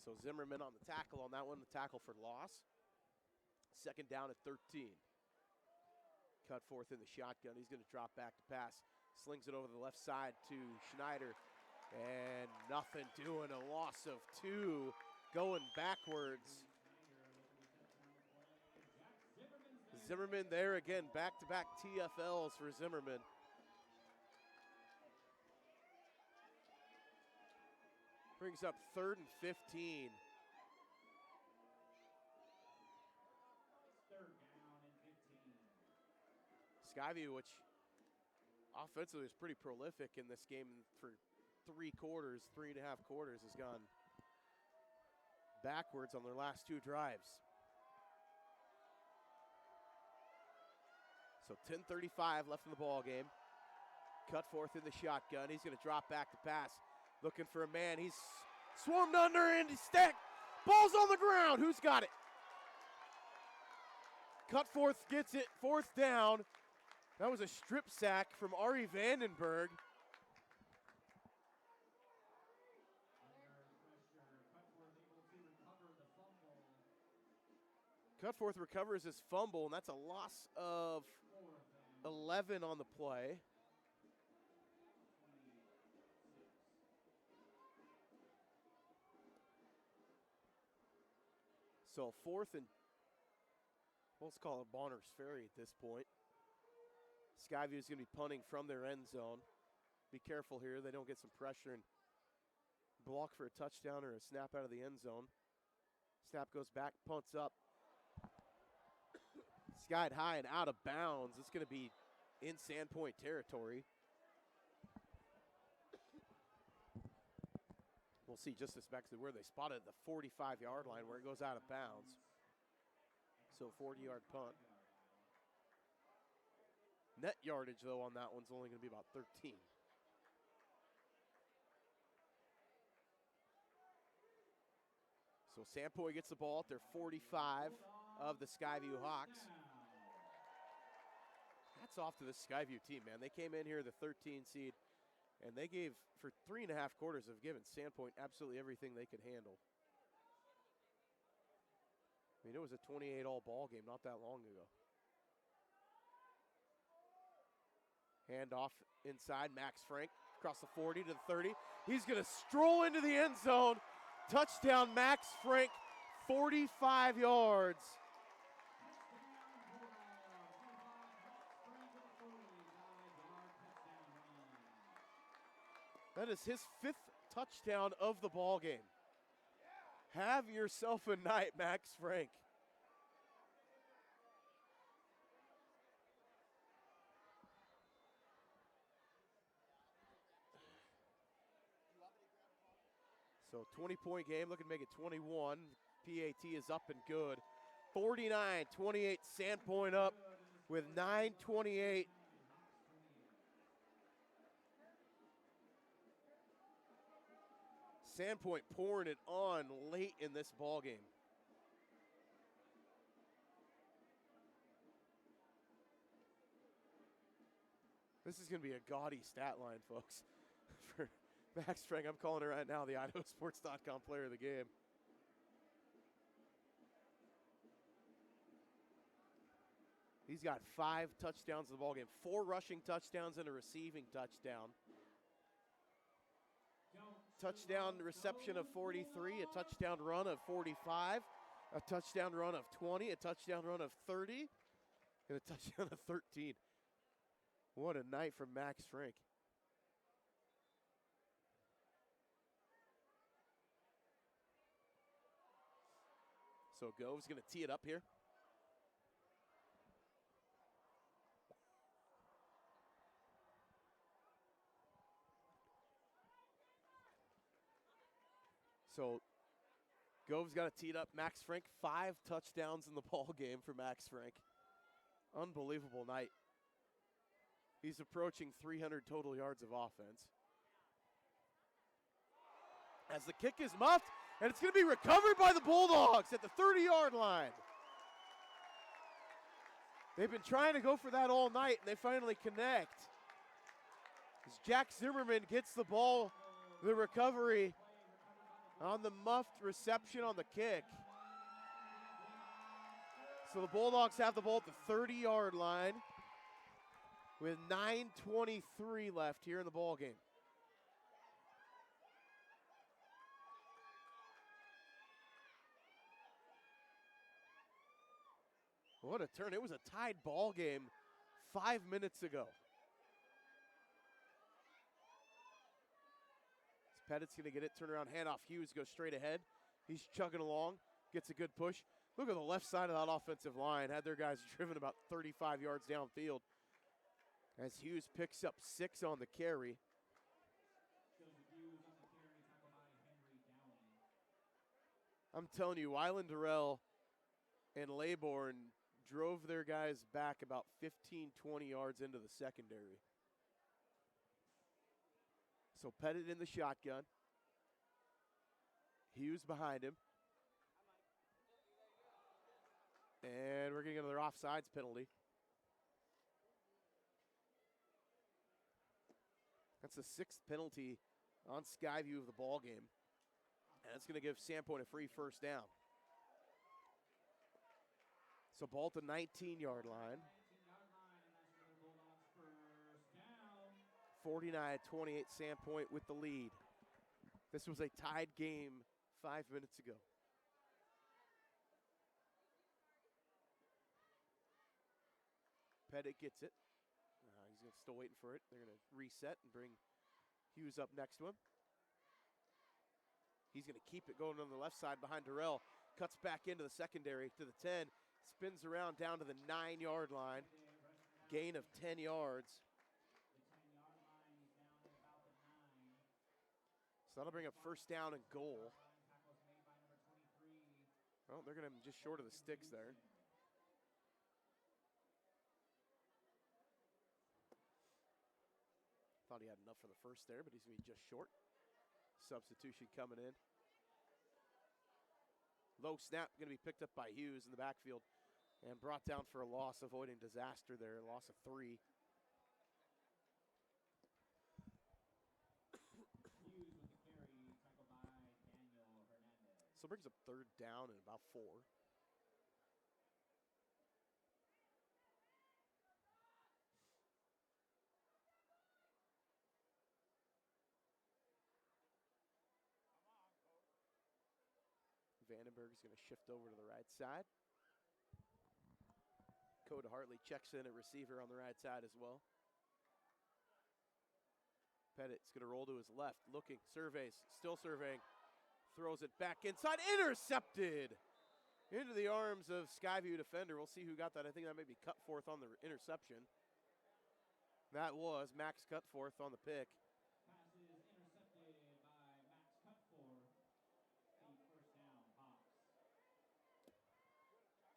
So Zimmerman on the tackle on that one, the tackle for loss. Second down at 13. Cutforth in the shotgun. He's going to drop back to pass. Slings it over the left side to Schneider. And nothing doing, a loss of 2 going backwards. Zimmerman there again, back-to-back TFLs for Zimmerman. Brings up 3rd and 15. Skyview, which offensively is pretty prolific in this game for 3 quarters, 3.5 quarters, has gone backwards on their last 2 drives. So 10:35 left in the ball game. Cutforth in the shotgun. He's going to drop back to pass. Looking for a man. He's swarmed under and he's stacked. Ball's on the ground. Who's got it? Cutforth gets it. 4th down. That was a strip sack from Ari Vandenberg. Cutforth recovers his fumble, and that's a loss of 11 on the play. So 4th and, let's call it Bonner's Ferry at this point. Skyview is going to be punting from their end zone. Be careful here. They don't get some pressure and block for a touchdown or a snap out of the end zone. Snap goes back, punts up. Skied high and out of bounds. It's going to be in Sandpoint territory. We'll see just this back to where they spotted the 45-yard line where it goes out of bounds. So 40-yard punt. Net yardage, though, on that one's only going to be about 13. So Sandpoint gets the ball at their 45 of the Skyview Hawks. Hats off to the Skyview team, man. They came in here the 13 seed, and they gave, for 3.5 quarters, have given Sandpoint absolutely everything they could handle. I mean, it was a 28-all ball game not that long ago. Handoff inside, Max Frank across the 40 to the 30. He's going to stroll into the end zone. Touchdown, Max Frank, 45 yards. That is his 5th touchdown of the ball game. Have yourself a night, Max Frank. So 20-point game, looking to make it 21. PAT is up and good. 49-28, Sandpoint up with 9:28. Sandpoint pouring it on late in this ball game. This is going to be a gaudy stat line, folks. For Max Frank, I'm calling it right now the IdahoSports.com player of the game. He's got 5 touchdowns in the ball game, 4 rushing touchdowns and a receiving touchdown. Touchdown reception of 43, a touchdown run of 45, a touchdown run of 20, a touchdown run of 30, and a touchdown of 13. What a night from Max Frank. So Gove's going to tee it up here. So Gove's got it teed up. Max Frank, 5 touchdowns in the ball game for Max Frank. Unbelievable night. He's approaching 300 total yards of offense. As the kick is muffed, and it's going to be recovered by the Bulldogs at the 30-yard line. They've been trying to go for that all night, and they finally connect. As Jack Zimmerman gets the ball, the recovery on the muffed reception on the kick. So the Bulldogs have the ball at the 30-yard line with 9:23 left here in the ball game. What a turn. It was a tied ball game 5 minutes ago. Pettit's going to get it, turn around, hand off Hughes, goes straight ahead. He's chugging along, gets a good push. Look at the left side of that offensive line. Had their guys driven about 35 yards downfield. As Hughes picks up 6 on the carry. I'm telling you, Wyland Durrell and Laybourne drove their guys back about 15, 20 yards into the secondary. So Pettit in the shotgun. Hughes behind him. And we're getting another offsides penalty. That's the 6th penalty on Skyview of the ball game. And it's going to give Sandpoint a free first down. So ball to 19-yard line. 49-28 Sandpoint with the lead. This was a tied game 5 minutes ago. Pettit gets it. He's still waiting for it. They're going to reset and bring Hughes up next to him. He's going to keep it going on the left side behind Durrell. Cuts back into the secondary to the 10. Spins around down to the 9-yard line. Gain of 10 yards. So that'll bring up first down and goal. Well, they're going to just short of the sticks there. Thought he had enough for the first there, but he's going to be just short. Substitution coming in. Low snap going to be picked up by Hughes in the backfield and brought down for a loss, avoiding disaster there, loss of 3. So brings up third down and about 4. Vandenberg's going to shift over to the right side. Coda Hartley checks in at receiver on the right side as well. Pettit's going to roll to his left, looking, surveys, still surveying. Throws it back inside, intercepted into the arms of Skyview defender. We'll see who got that. I think that may be Cutforth on the interception. That was Max Cutforth on the pick. Pass is intercepted by Max Cutforth. The first down, Hawks.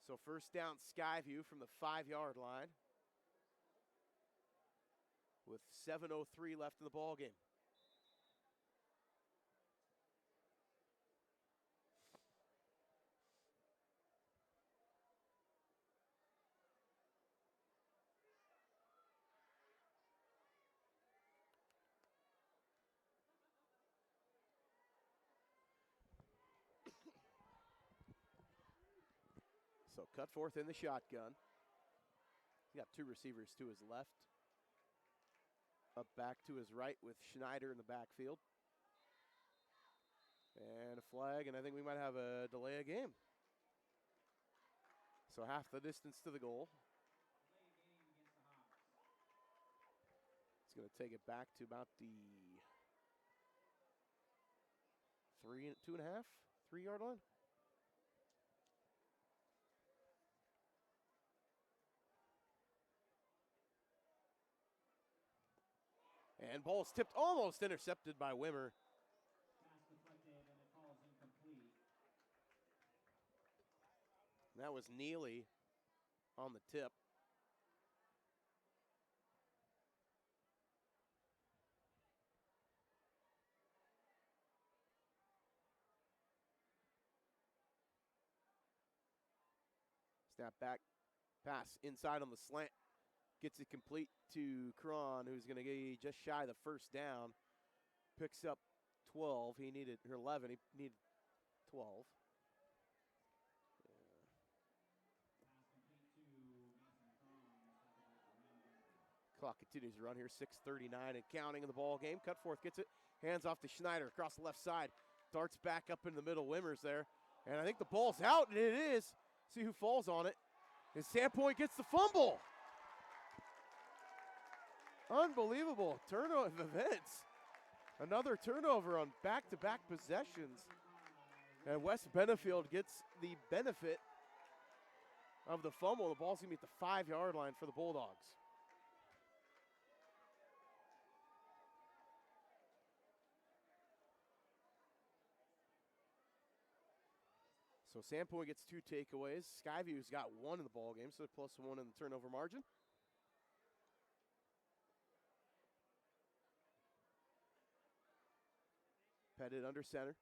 So first down Skyview from the 5-yard line with 7:03 left in the ball game. So Cutforth in the shotgun. He got 2 receivers to his left. Up back to his right with Schneider in the backfield. And a flag, and I think we might have a delay of game. So half the distance to the goal. It's going to take it back to about the 3.5-3-yard line. And ball's tipped, almost intercepted by Wimmer. Pass deflected, and it falls That was Neely on the tip. Snap back, pass inside on the slant. Gets it complete to Cron, who's going to get just shy of the first down. Picks up 12. He needed, or 11. He needed 12. Clock continues to run here, 6:39 and counting in the ball game. Cutforth gets it, hands off to Schneider across the left side. Darts back up in the middle, Wimmers there. And I think the ball's out, and it is. See who falls on it. And Sandpoint gets the fumble. Unbelievable turn of events. Another turnover on back-to-back possessions. And Wes Benefield gets the benefit of the fumble. The ball's going to be at the 5-yard line for the Bulldogs. So Sandpoint gets 2 takeaways. Skyview's got 1 in the ball game, so +1 in the turnover margin. Pettit under center.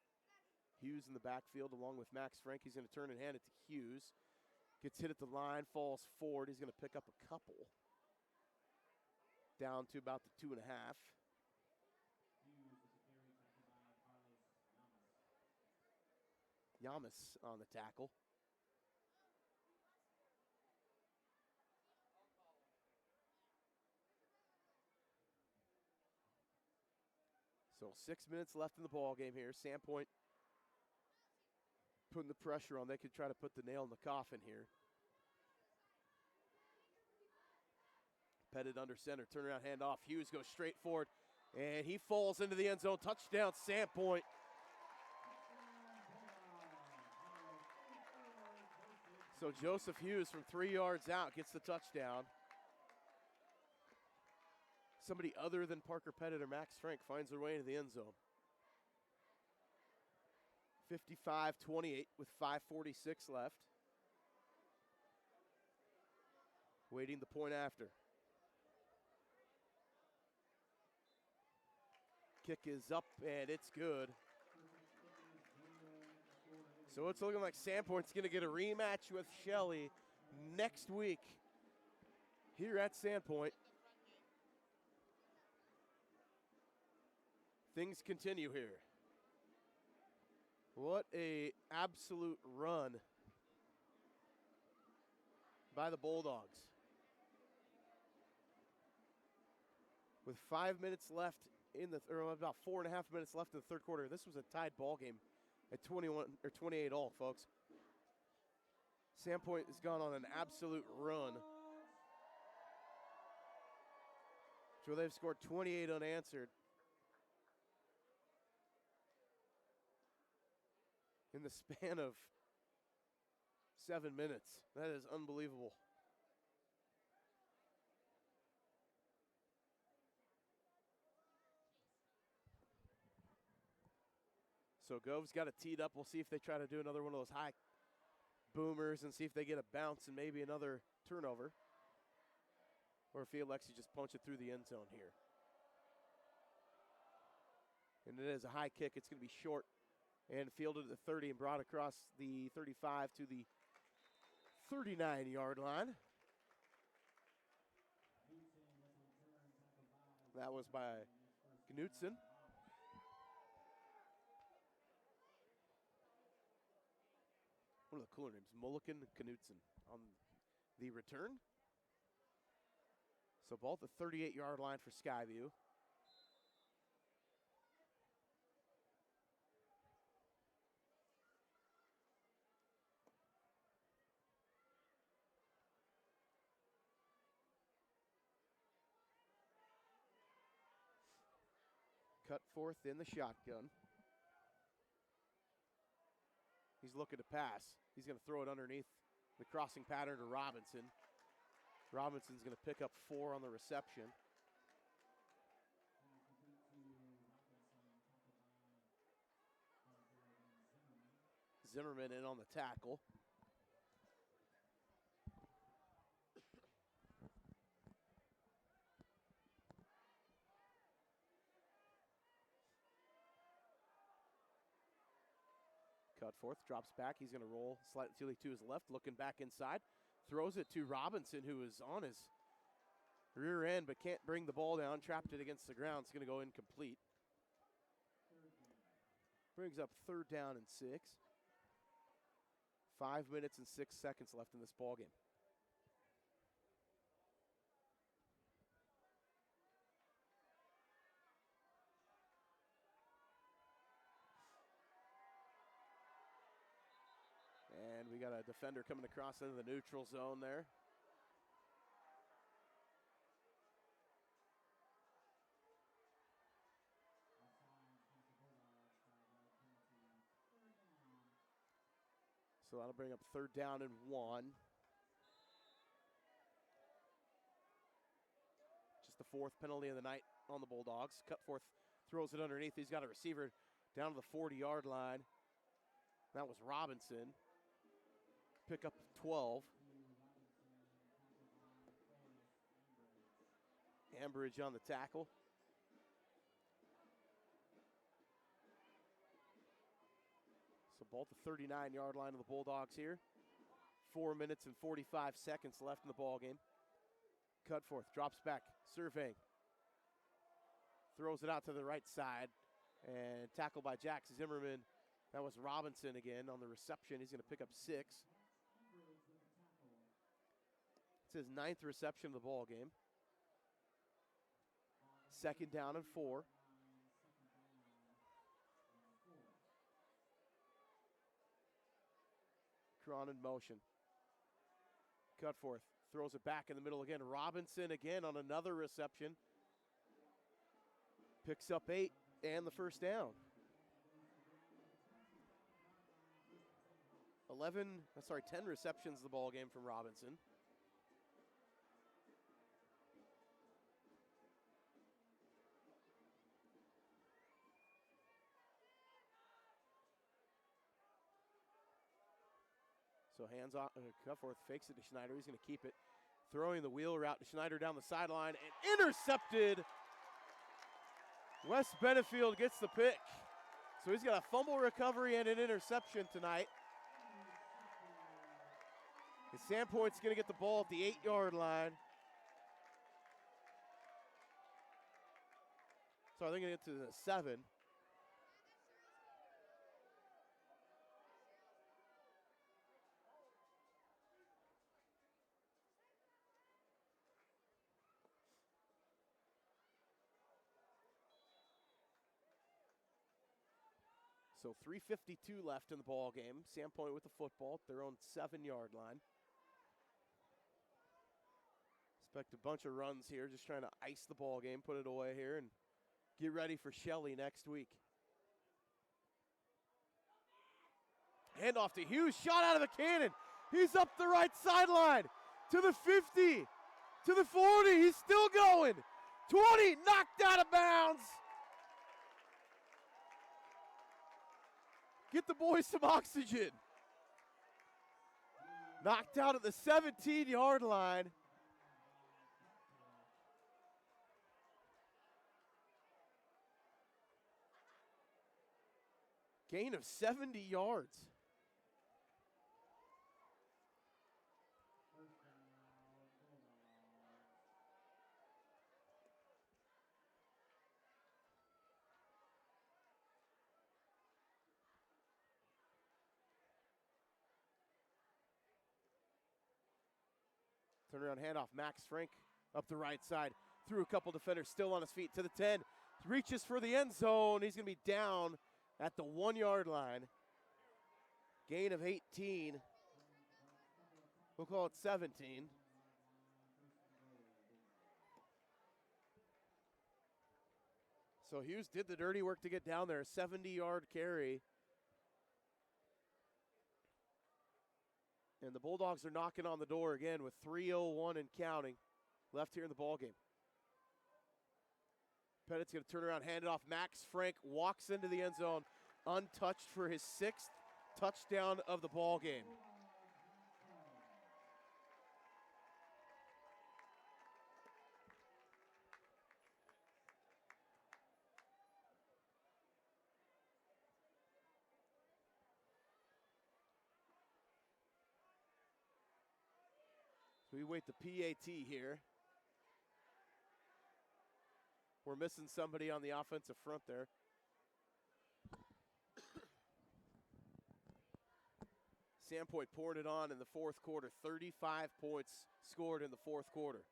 Hughes in the backfield along with Max Frank. He's going to turn and hand it to Hughes. Gets hit at the line, falls forward. He's going to pick up a couple. Down to about the 2.5. Yamas on the tackle. So 6 minutes left in the ball game here. Sandpoint putting the pressure on. They could try to put the nail in the coffin here. Pettit under center, turnaround handoff. Hughes goes straight forward, and he falls into the end zone. Touchdown, Sandpoint. So Joseph Hughes from 3 yards out gets the touchdown. Somebody other than Parker Pettit or Max Frank finds their way into the end zone. 55-28 with 5:46 left. Waiting the point after. Kick is up and it's good. So it's looking like Sandpoint's going to get a rematch with Shelley next week here at Sandpoint. Things continue here. What a absolute run by the Bulldogs. With 5 minutes left or about 4.5 minutes left in the third quarter. This was a tied ball game at 21 or 28 all, folks. Sandpoint has gone on an absolute run. So they've scored 28 unanswered. In the span of 7 minutes. That is unbelievable. So Gove's got it teed up. We'll see if they try to do another one of those high boomers and see if they get a bounce and maybe another turnover. Or if he elects to just punch it through the end zone here. And it is a high kick. It's going to be short and fielded at the 30 and brought across the 35 to the 39-yard line. That was by Knutson. One of the cooler names, Mulligan Knutson on the return. So ball at the 38-yard line for Skyview. Cutforth in the shotgun. He's looking to pass. He's going to throw it underneath the crossing pattern to Robinson. Robinson's going to pick up 4 on the reception. Zimmerman in on the tackle. Cutforth drops back. He's going to roll slightly to his left, looking back inside. Throws it to Robinson, who is on his rear end but can't bring the ball down. Trapped it against the ground. It's going to go incomplete. Brings up 3rd down and 6. 5 minutes and 6 seconds left in this ball game. And we got a defender coming across into the neutral zone there. So that'll bring up 3rd down and 1. Just the 4th penalty of the night on the Bulldogs. Cutforth throws it underneath. He's got a receiver down to the 40-yard line. That was Robinson. Pick up 12. Ambridge on the tackle. So ball at the 39-yard line of the Bulldogs here. 4 minutes and 45 seconds left in the ball game. Cutforth drops back, surveying. Throws it out to the right side. And tackled by Jack Zimmerman. That was Robinson again on the reception. He's going to pick up 6. It's his 9th reception of the ball game. 2nd down and 4. Cron in motion. Cutforth throws it back in the middle again. Robinson again on another reception. Picks up 8 and the 1st down. 10 receptions of the ball game from Robinson. So hands off, Cutforth fakes it to Schneider. He's going to keep it. Throwing the wheel route to Schneider down the sideline and intercepted. Wes Benefield gets the pick. So he's got a fumble recovery and an interception tonight. And Sandpoint's going to get the ball at the 8-yard line. So they're going to get to the 7. So 3:52 left in the ball game. Sandpoint with the football at their own 7-yard line. Expect a bunch of runs here, just trying to ice the ball game, put it away here, and get ready for Shelley next week. Handoff to Hughes, shot out of the cannon. He's up the right sideline to the 50, to the 40. He's still going. 20, knocked out of bounds. Get the boys some oxygen. Knocked out at the 17-yard line. Gain of 70 yards. Turnaround handoff, Max Frank up the right side. Through a couple defenders, still on his feet to the 10. Reaches for the end zone. He's going to be down at the 1-yard line. Gain of 18. We'll call it 17. So Hughes did the dirty work to get down there. 70-yard carry. And the Bulldogs are knocking on the door again with 3:01 and counting left here in the ballgame. Pettit's going to turn around, hand it off. Max Frank walks into the end zone untouched for his 6th touchdown of the ballgame. We wait the PAT here. We're missing somebody on the offensive front there. Sandpoint poured it on in the fourth quarter. 35 points scored in the fourth quarter.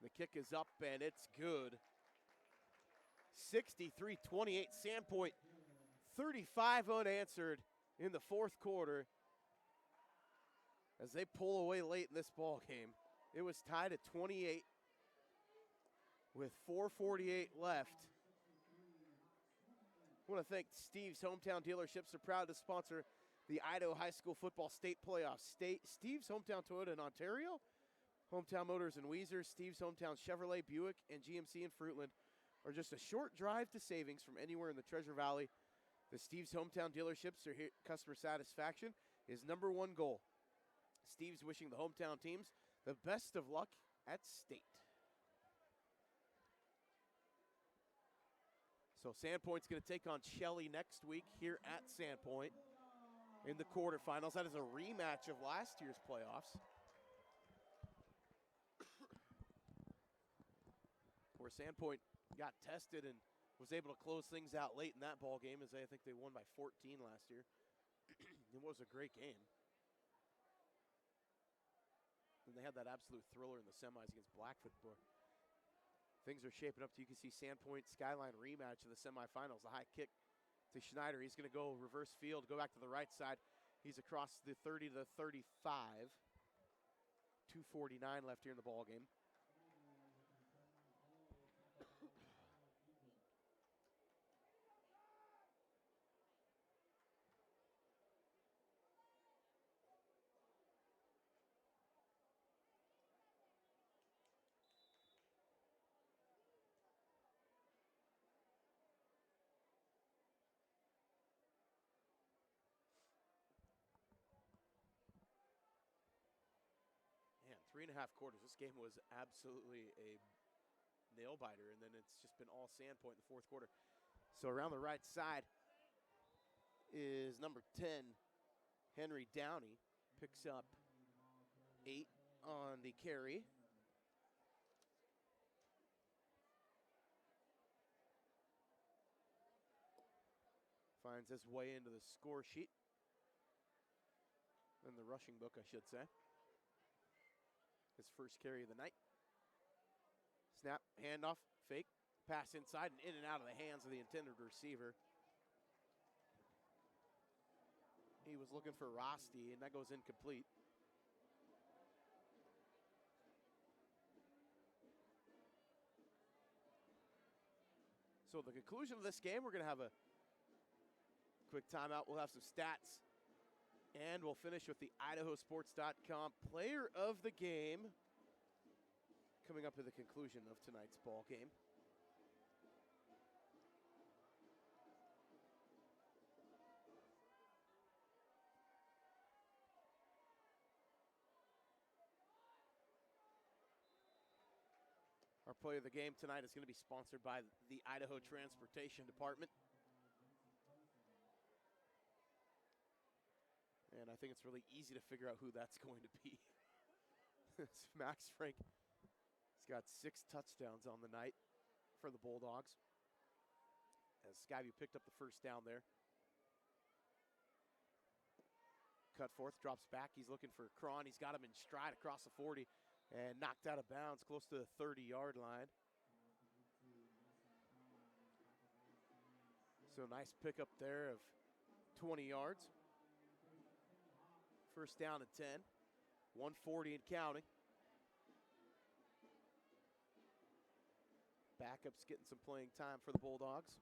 The kick is up and it's good. 63-28, Sandpoint 35 unanswered in the fourth quarter as they pull away late in this ball game. It was tied at 28 with 4:48 left. I want to thank Steve's Hometown Dealerships. They're proud to sponsor the Idaho High School Football State Playoffs. Steve's Hometown Toyota in Ontario, Hometown Motors in Weiser, Steve's Hometown Chevrolet, Buick, and GMC in Fruitland are just a short drive to savings from anywhere in the Treasure Valley. The Steve's Hometown Dealerships are here. Customer satisfaction is number one goal. Steve's wishing the hometown teams the best of luck at state. So Sandpoint's going to take on Shelley next week here at Sandpoint in the quarterfinals. That is a rematch of last year's playoffs, where Sandpoint got tested and was able to close things out late in that ball game, as I think they won by 14 last year. It was a great game. And they had that absolute thriller in the semis against Blackfoot. Things are shaping up. You can see Sandpoint Skyline rematch in the semifinals. A high kick to Schneider. He's going to go reverse field, go back to the right side. He's across the 30 to the 35. 2:49 left here in the ball game. Man, 3.5 quarters. This game was absolutely a nail biter, and then it's just been all Sandpoint in the fourth quarter. So around the right side is number 10, Henry Downey. Picks up 8 on the carry. Finds his way into the score sheet. In the rushing book, I should say. His first carry of the night. Snap, handoff, fake, pass inside and in and out of the hands of the intended receiver. He was looking for Rosti, and that goes incomplete. So the conclusion of this game, we're going to have a quick timeout. We'll have some stats. And we'll finish with the IdahoSports.com player of the game coming up at the conclusion of tonight's ball game. Our player of the game tonight is going to be sponsored by the Idaho Transportation Department. And I think it's really easy to figure out who that's going to be. It's Max Frank. He's got 6 touchdowns on the night for the Bulldogs, as Skyview picked up the first down there. Cut forth, drops back. He's looking for Cron. He's got him in stride across the 40 and knocked out of bounds close to the 30-yard line. So nice pickup there of 20 yards. First down at 10, 140 and counting. Backup's getting some playing time for the Bulldogs.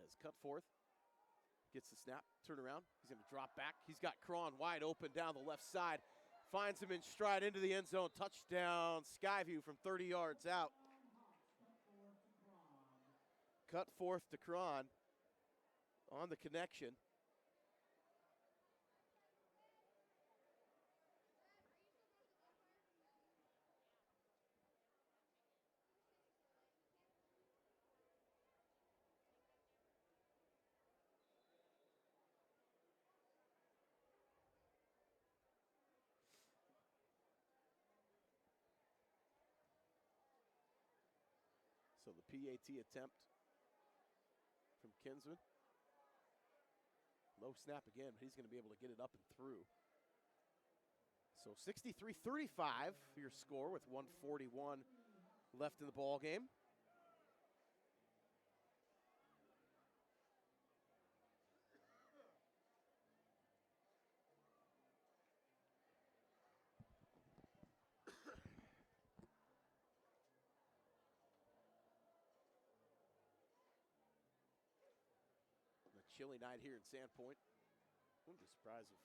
As Cutforth gets the snap, turn around. He's going to drop back. He's got Cron wide open down the left side. Finds him in stride into the end zone. Touchdown, Skyview from 30 yards out. Cutforth to Cron on the connection. So the PAT attempt from Kinsman. Low snap again, but he's going to be able to get it up and through. So 63-35, your score with 1:41 left in the ball game. A chilly night here in Sandpoint. Wouldn't be surprised if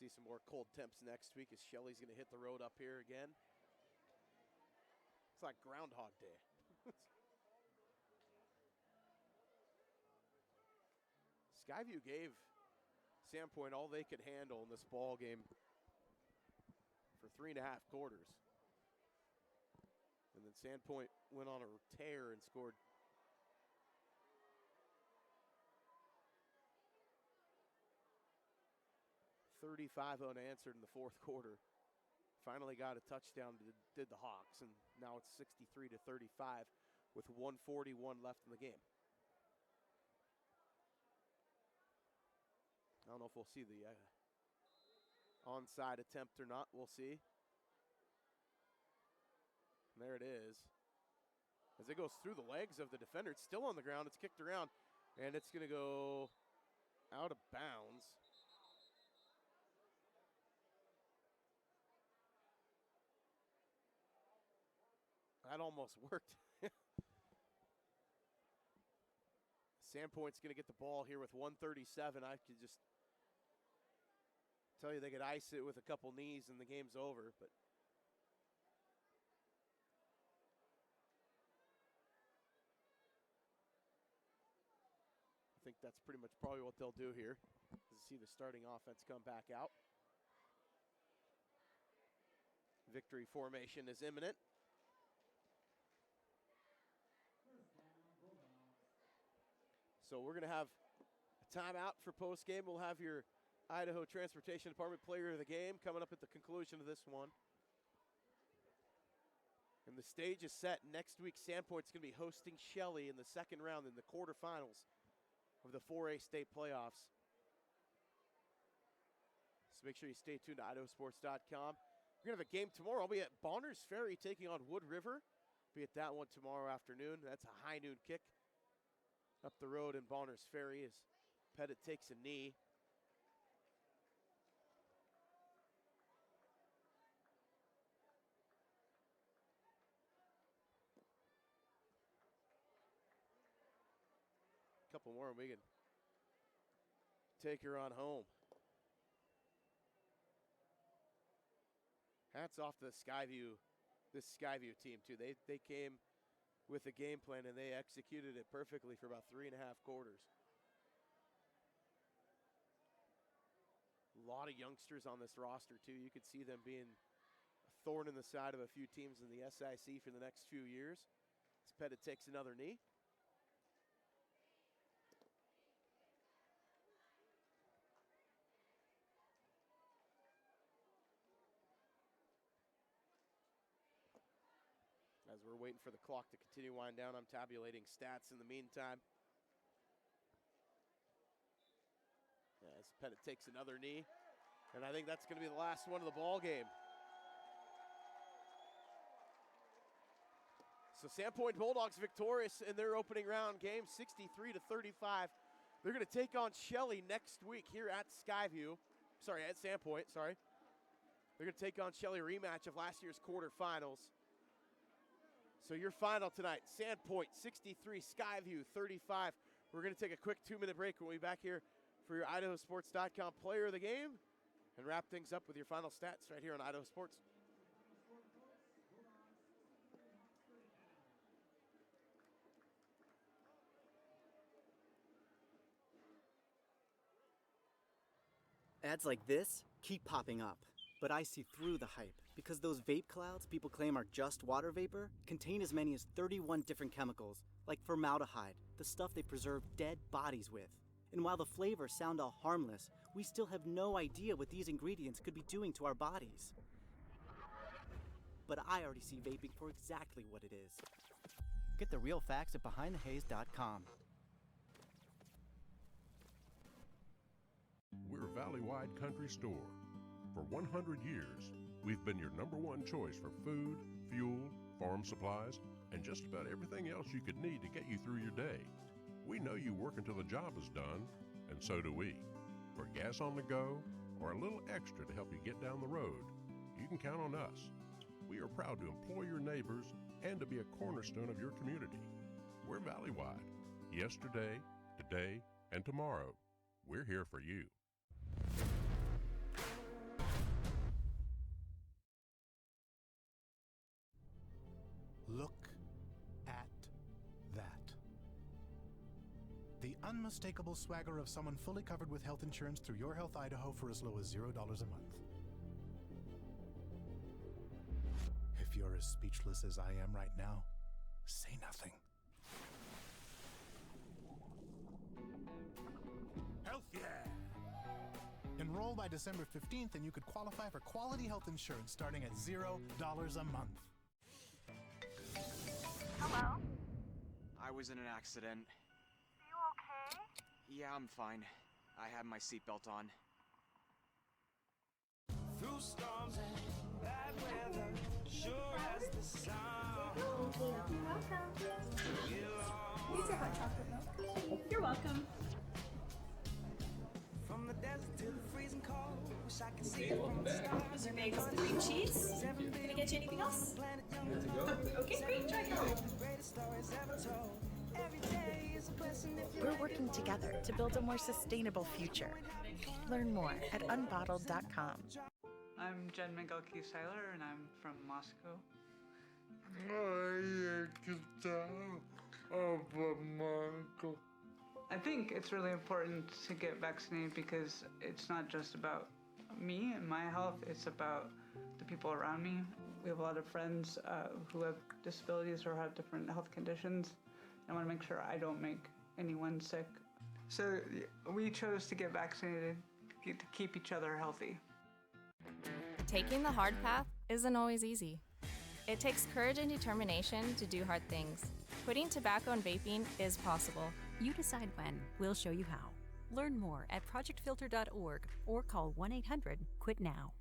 see some more cold temps next week as Shelly's going to hit the road up here again. It's like Groundhog Day. Skyview gave Sandpoint all they could handle in this ball game for 3.5 quarters. And then Sandpoint went on a tear and scored 35 unanswered in the fourth quarter. Finally got a touchdown, did the Hawks, and now it's 63-35 with 1:41 left in the game. I don't know if we'll see the onside attempt or not. We'll see. And there it is. As it goes through the legs of the defender, it's still on the ground. It's kicked around, and it's going to go out of bounds. That almost worked. Sandpoint's going to get the ball here with 1:37. I could just tell you they could ice it with a couple knees and the game's over, but I think that's pretty much probably what they'll do here. See the starting offense come back out. Victory formation is imminent. So we're going to have a timeout for postgame. We'll have your Idaho Transportation Department Player of the Game coming up at the conclusion of this one. And the stage is set. Next week, Sandpoint's going to be hosting Shelley in the second round in the quarterfinals of the 4A state playoffs. So make sure you stay tuned to IdahoSports.com. We're going to have a game tomorrow. I'll be at Bonners Ferry taking on Wood River. Be at that one tomorrow afternoon. That's a high noon kick. Up the road in Bonners Ferry as Pettit takes a knee. A couple more and we can take her on home. Hats off to this Skyview team too. They came with a game plan, and they executed it perfectly for about 3.5 quarters. A lot of youngsters on this roster, too. You could see them being a thorn in the side of a few teams in the SIC for the next few years. As Pettit takes another knee. As we're waiting for the clock to continue wind down, I'm tabulating stats in the meantime. As Pettit takes another knee, and I think that's going to be the last one of the ball game. So Sandpoint Bulldogs victorious in their opening round game, 63-35. They're going to take on Shelley next week here at Skyview. Sorry, at Sandpoint, sorry. They're going to take on Shelley, rematch of last year's quarterfinals. So your final tonight, Sandpoint 63, Skyview 35. We're going to take a quick 2-minute break. We'll be back here for your IdahoSports.com Player of the Game and wrap things up with your final stats right here on Idaho Sports. Ads like this keep popping up, but I see through the hype because those vape clouds people claim are just water vapor contain as many as 31 different chemicals, like formaldehyde, the stuff they preserve dead bodies with. And while the flavors sound all harmless, we still have no idea what these ingredients could be doing to our bodies. but I already see vaping for exactly what it is. Get the real facts at BehindTheHaze.com. We're a valley-wide country store. For 100 years, we've been your #1 choice for food, fuel, farm supplies, and just about everything else you could need to get you through your day. We know you work until the job is done, and so do we. For gas on the go, or a little extra to help you get down the road, you can count on us. We are proud to employ your neighbors and to be a cornerstone of your community. We're valley-wide. Yesterday, today, and tomorrow. We're here for you. Look at that. The unmistakable swagger of someone fully covered with health insurance through Your Health Idaho for as low as $0 a month. If you're as speechless as I am right now, say nothing. Health yeah! Enroll by December 15th and you could qualify for quality health insurance starting at $0 a month. Hello? I was in an accident. You okay? Yeah, I'm fine. I had my seatbelt on. Through storms and bad weather, sure as the sun. These are hot chocolate milk. You're welcome. From the desert to the freezing cold, wish I could see it from the stars. Those are bagels with cream cheese. Can I get you anything else? Good to go. Okay, great. Try it out. We're working together to build a more sustainable future. Learn more at unbottled.com. I'm Jen Mengelke-Seiler, and I'm from Moscow. I think it's really important to get vaccinated because it's not just about me and my health, it's about the people around me. We have a lot of friends who have disabilities or have different health conditions. I want to make sure I don't make anyone sick. So we chose to get vaccinated to keep each other healthy. Taking the hard path isn't always easy. It takes courage and determination to do hard things. Quitting tobacco and vaping is possible. You decide when. We'll show you how. Learn more at projectfilter.org or call 1-800-QUIT-NOW.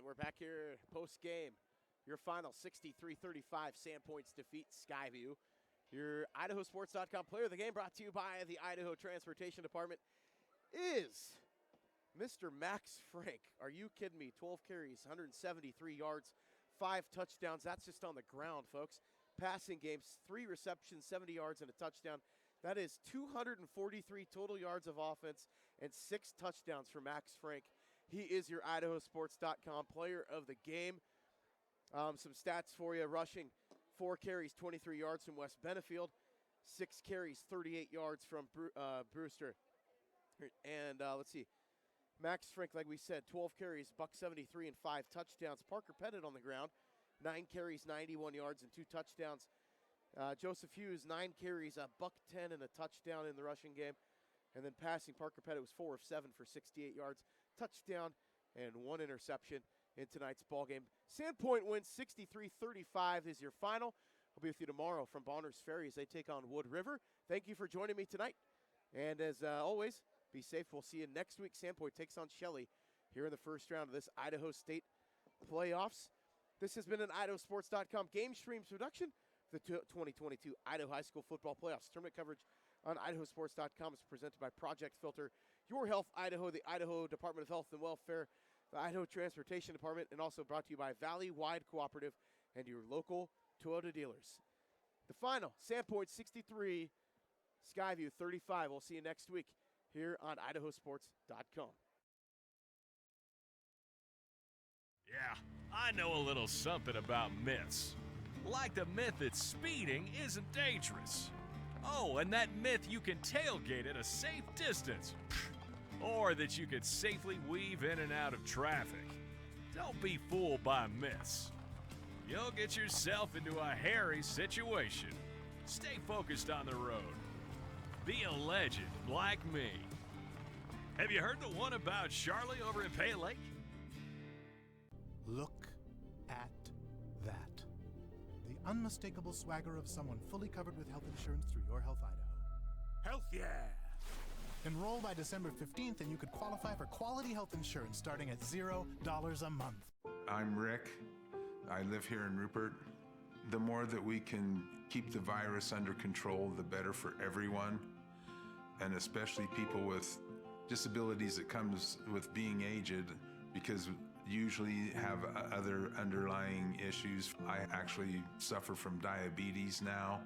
We're back here post-game. Your final 63-35, Sandpoint's defeat Skyview. Your IdahoSports.com player of the game brought to you by the Idaho Transportation Department is Mr. Max Frank. Are you kidding me? 12 carries, 173 yards, 5 touchdowns. That's just on the ground, folks. Passing games, 3 receptions, 70 yards, and a touchdown. That is 243 total yards of offense and 6 touchdowns for Max Frank. He is your IdahoSports.com player of the game. Some stats for you. Rushing, 4 carries, 23 yards from West Benefield. 6 carries, 38 yards from Brewster. And let's see. Max Frank, like we said, 12 carries, $173 and 5 touchdowns. Parker Pettit on the ground, 9 carries, 91 yards and 2 touchdowns. Joseph Hughes, 9 carries, $110 and a touchdown in the rushing game. And then passing, Parker Pettit was 4 of 7 for 68 yards, touchdown, and 1 interception in tonight's ballgame. Sandpoint wins 63-35 is your final. I'll be with you tomorrow from Bonner's Ferry as they take on Wood River. Thank you for joining me tonight. And as always, be safe. We'll see you next week. Sandpoint takes on Shelley here in the first round of this Idaho State playoffs. This has been an IdahoSports.com GameStreams production. The 2022 Idaho High School Football Playoffs tournament coverage on IdahoSports.com is presented by Project Filter, Your Health Idaho, the Idaho Department of Health and Welfare, the Idaho Transportation Department, and also brought to you by Valley Wide Cooperative and your local Toyota dealers. The final, Sandpoint 63, Skyview 35. We'll see you next week here on IdahoSports.com. Yeah, I know a little something about myths. Like the myth that speeding isn't dangerous. Oh, and that myth you can tailgate at a safe distance. Or that you could safely weave in and out of traffic. Don't be fooled by myths. You'll get yourself into a hairy situation. Stay focused on the road. Be a legend like me. Have you heard the one about Charlie over in Pay Lake? Look at that. The unmistakable swagger of someone fully covered with health insurance through Your Health Idaho. Health yeah! Enroll by December 15th and you could qualify for quality health insurance starting at $0 a month. I'm Rick. I live here in Rupert. The more that we can keep the virus under control, the better for everyone, and especially people with disabilities that comes with being aged, because usually have other underlying issues. I actually suffer from diabetes now,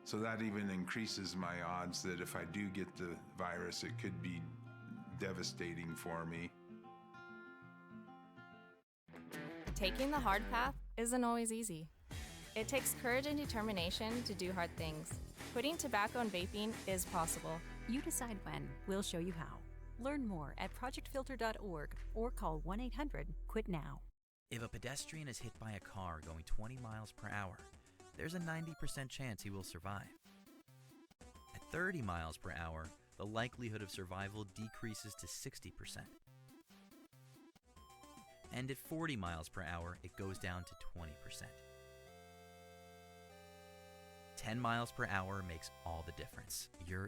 so that even increases my odds that if I do get the virus, it could be devastating for me. Taking the hard path isn't always easy. It takes courage and determination to do hard things. Quitting tobacco and vaping is possible. You decide when. We'll show you how. Learn more at projectfilter.org or call 1-800-QUIT-NOW. If a pedestrian is hit by a car going 20 miles per hour, there's a 90% chance he will survive. At 30 miles per hour, the likelihood of survival decreases to 60%. And at 40 miles per hour, it goes down to 20%. 10 miles per hour makes all the difference. You're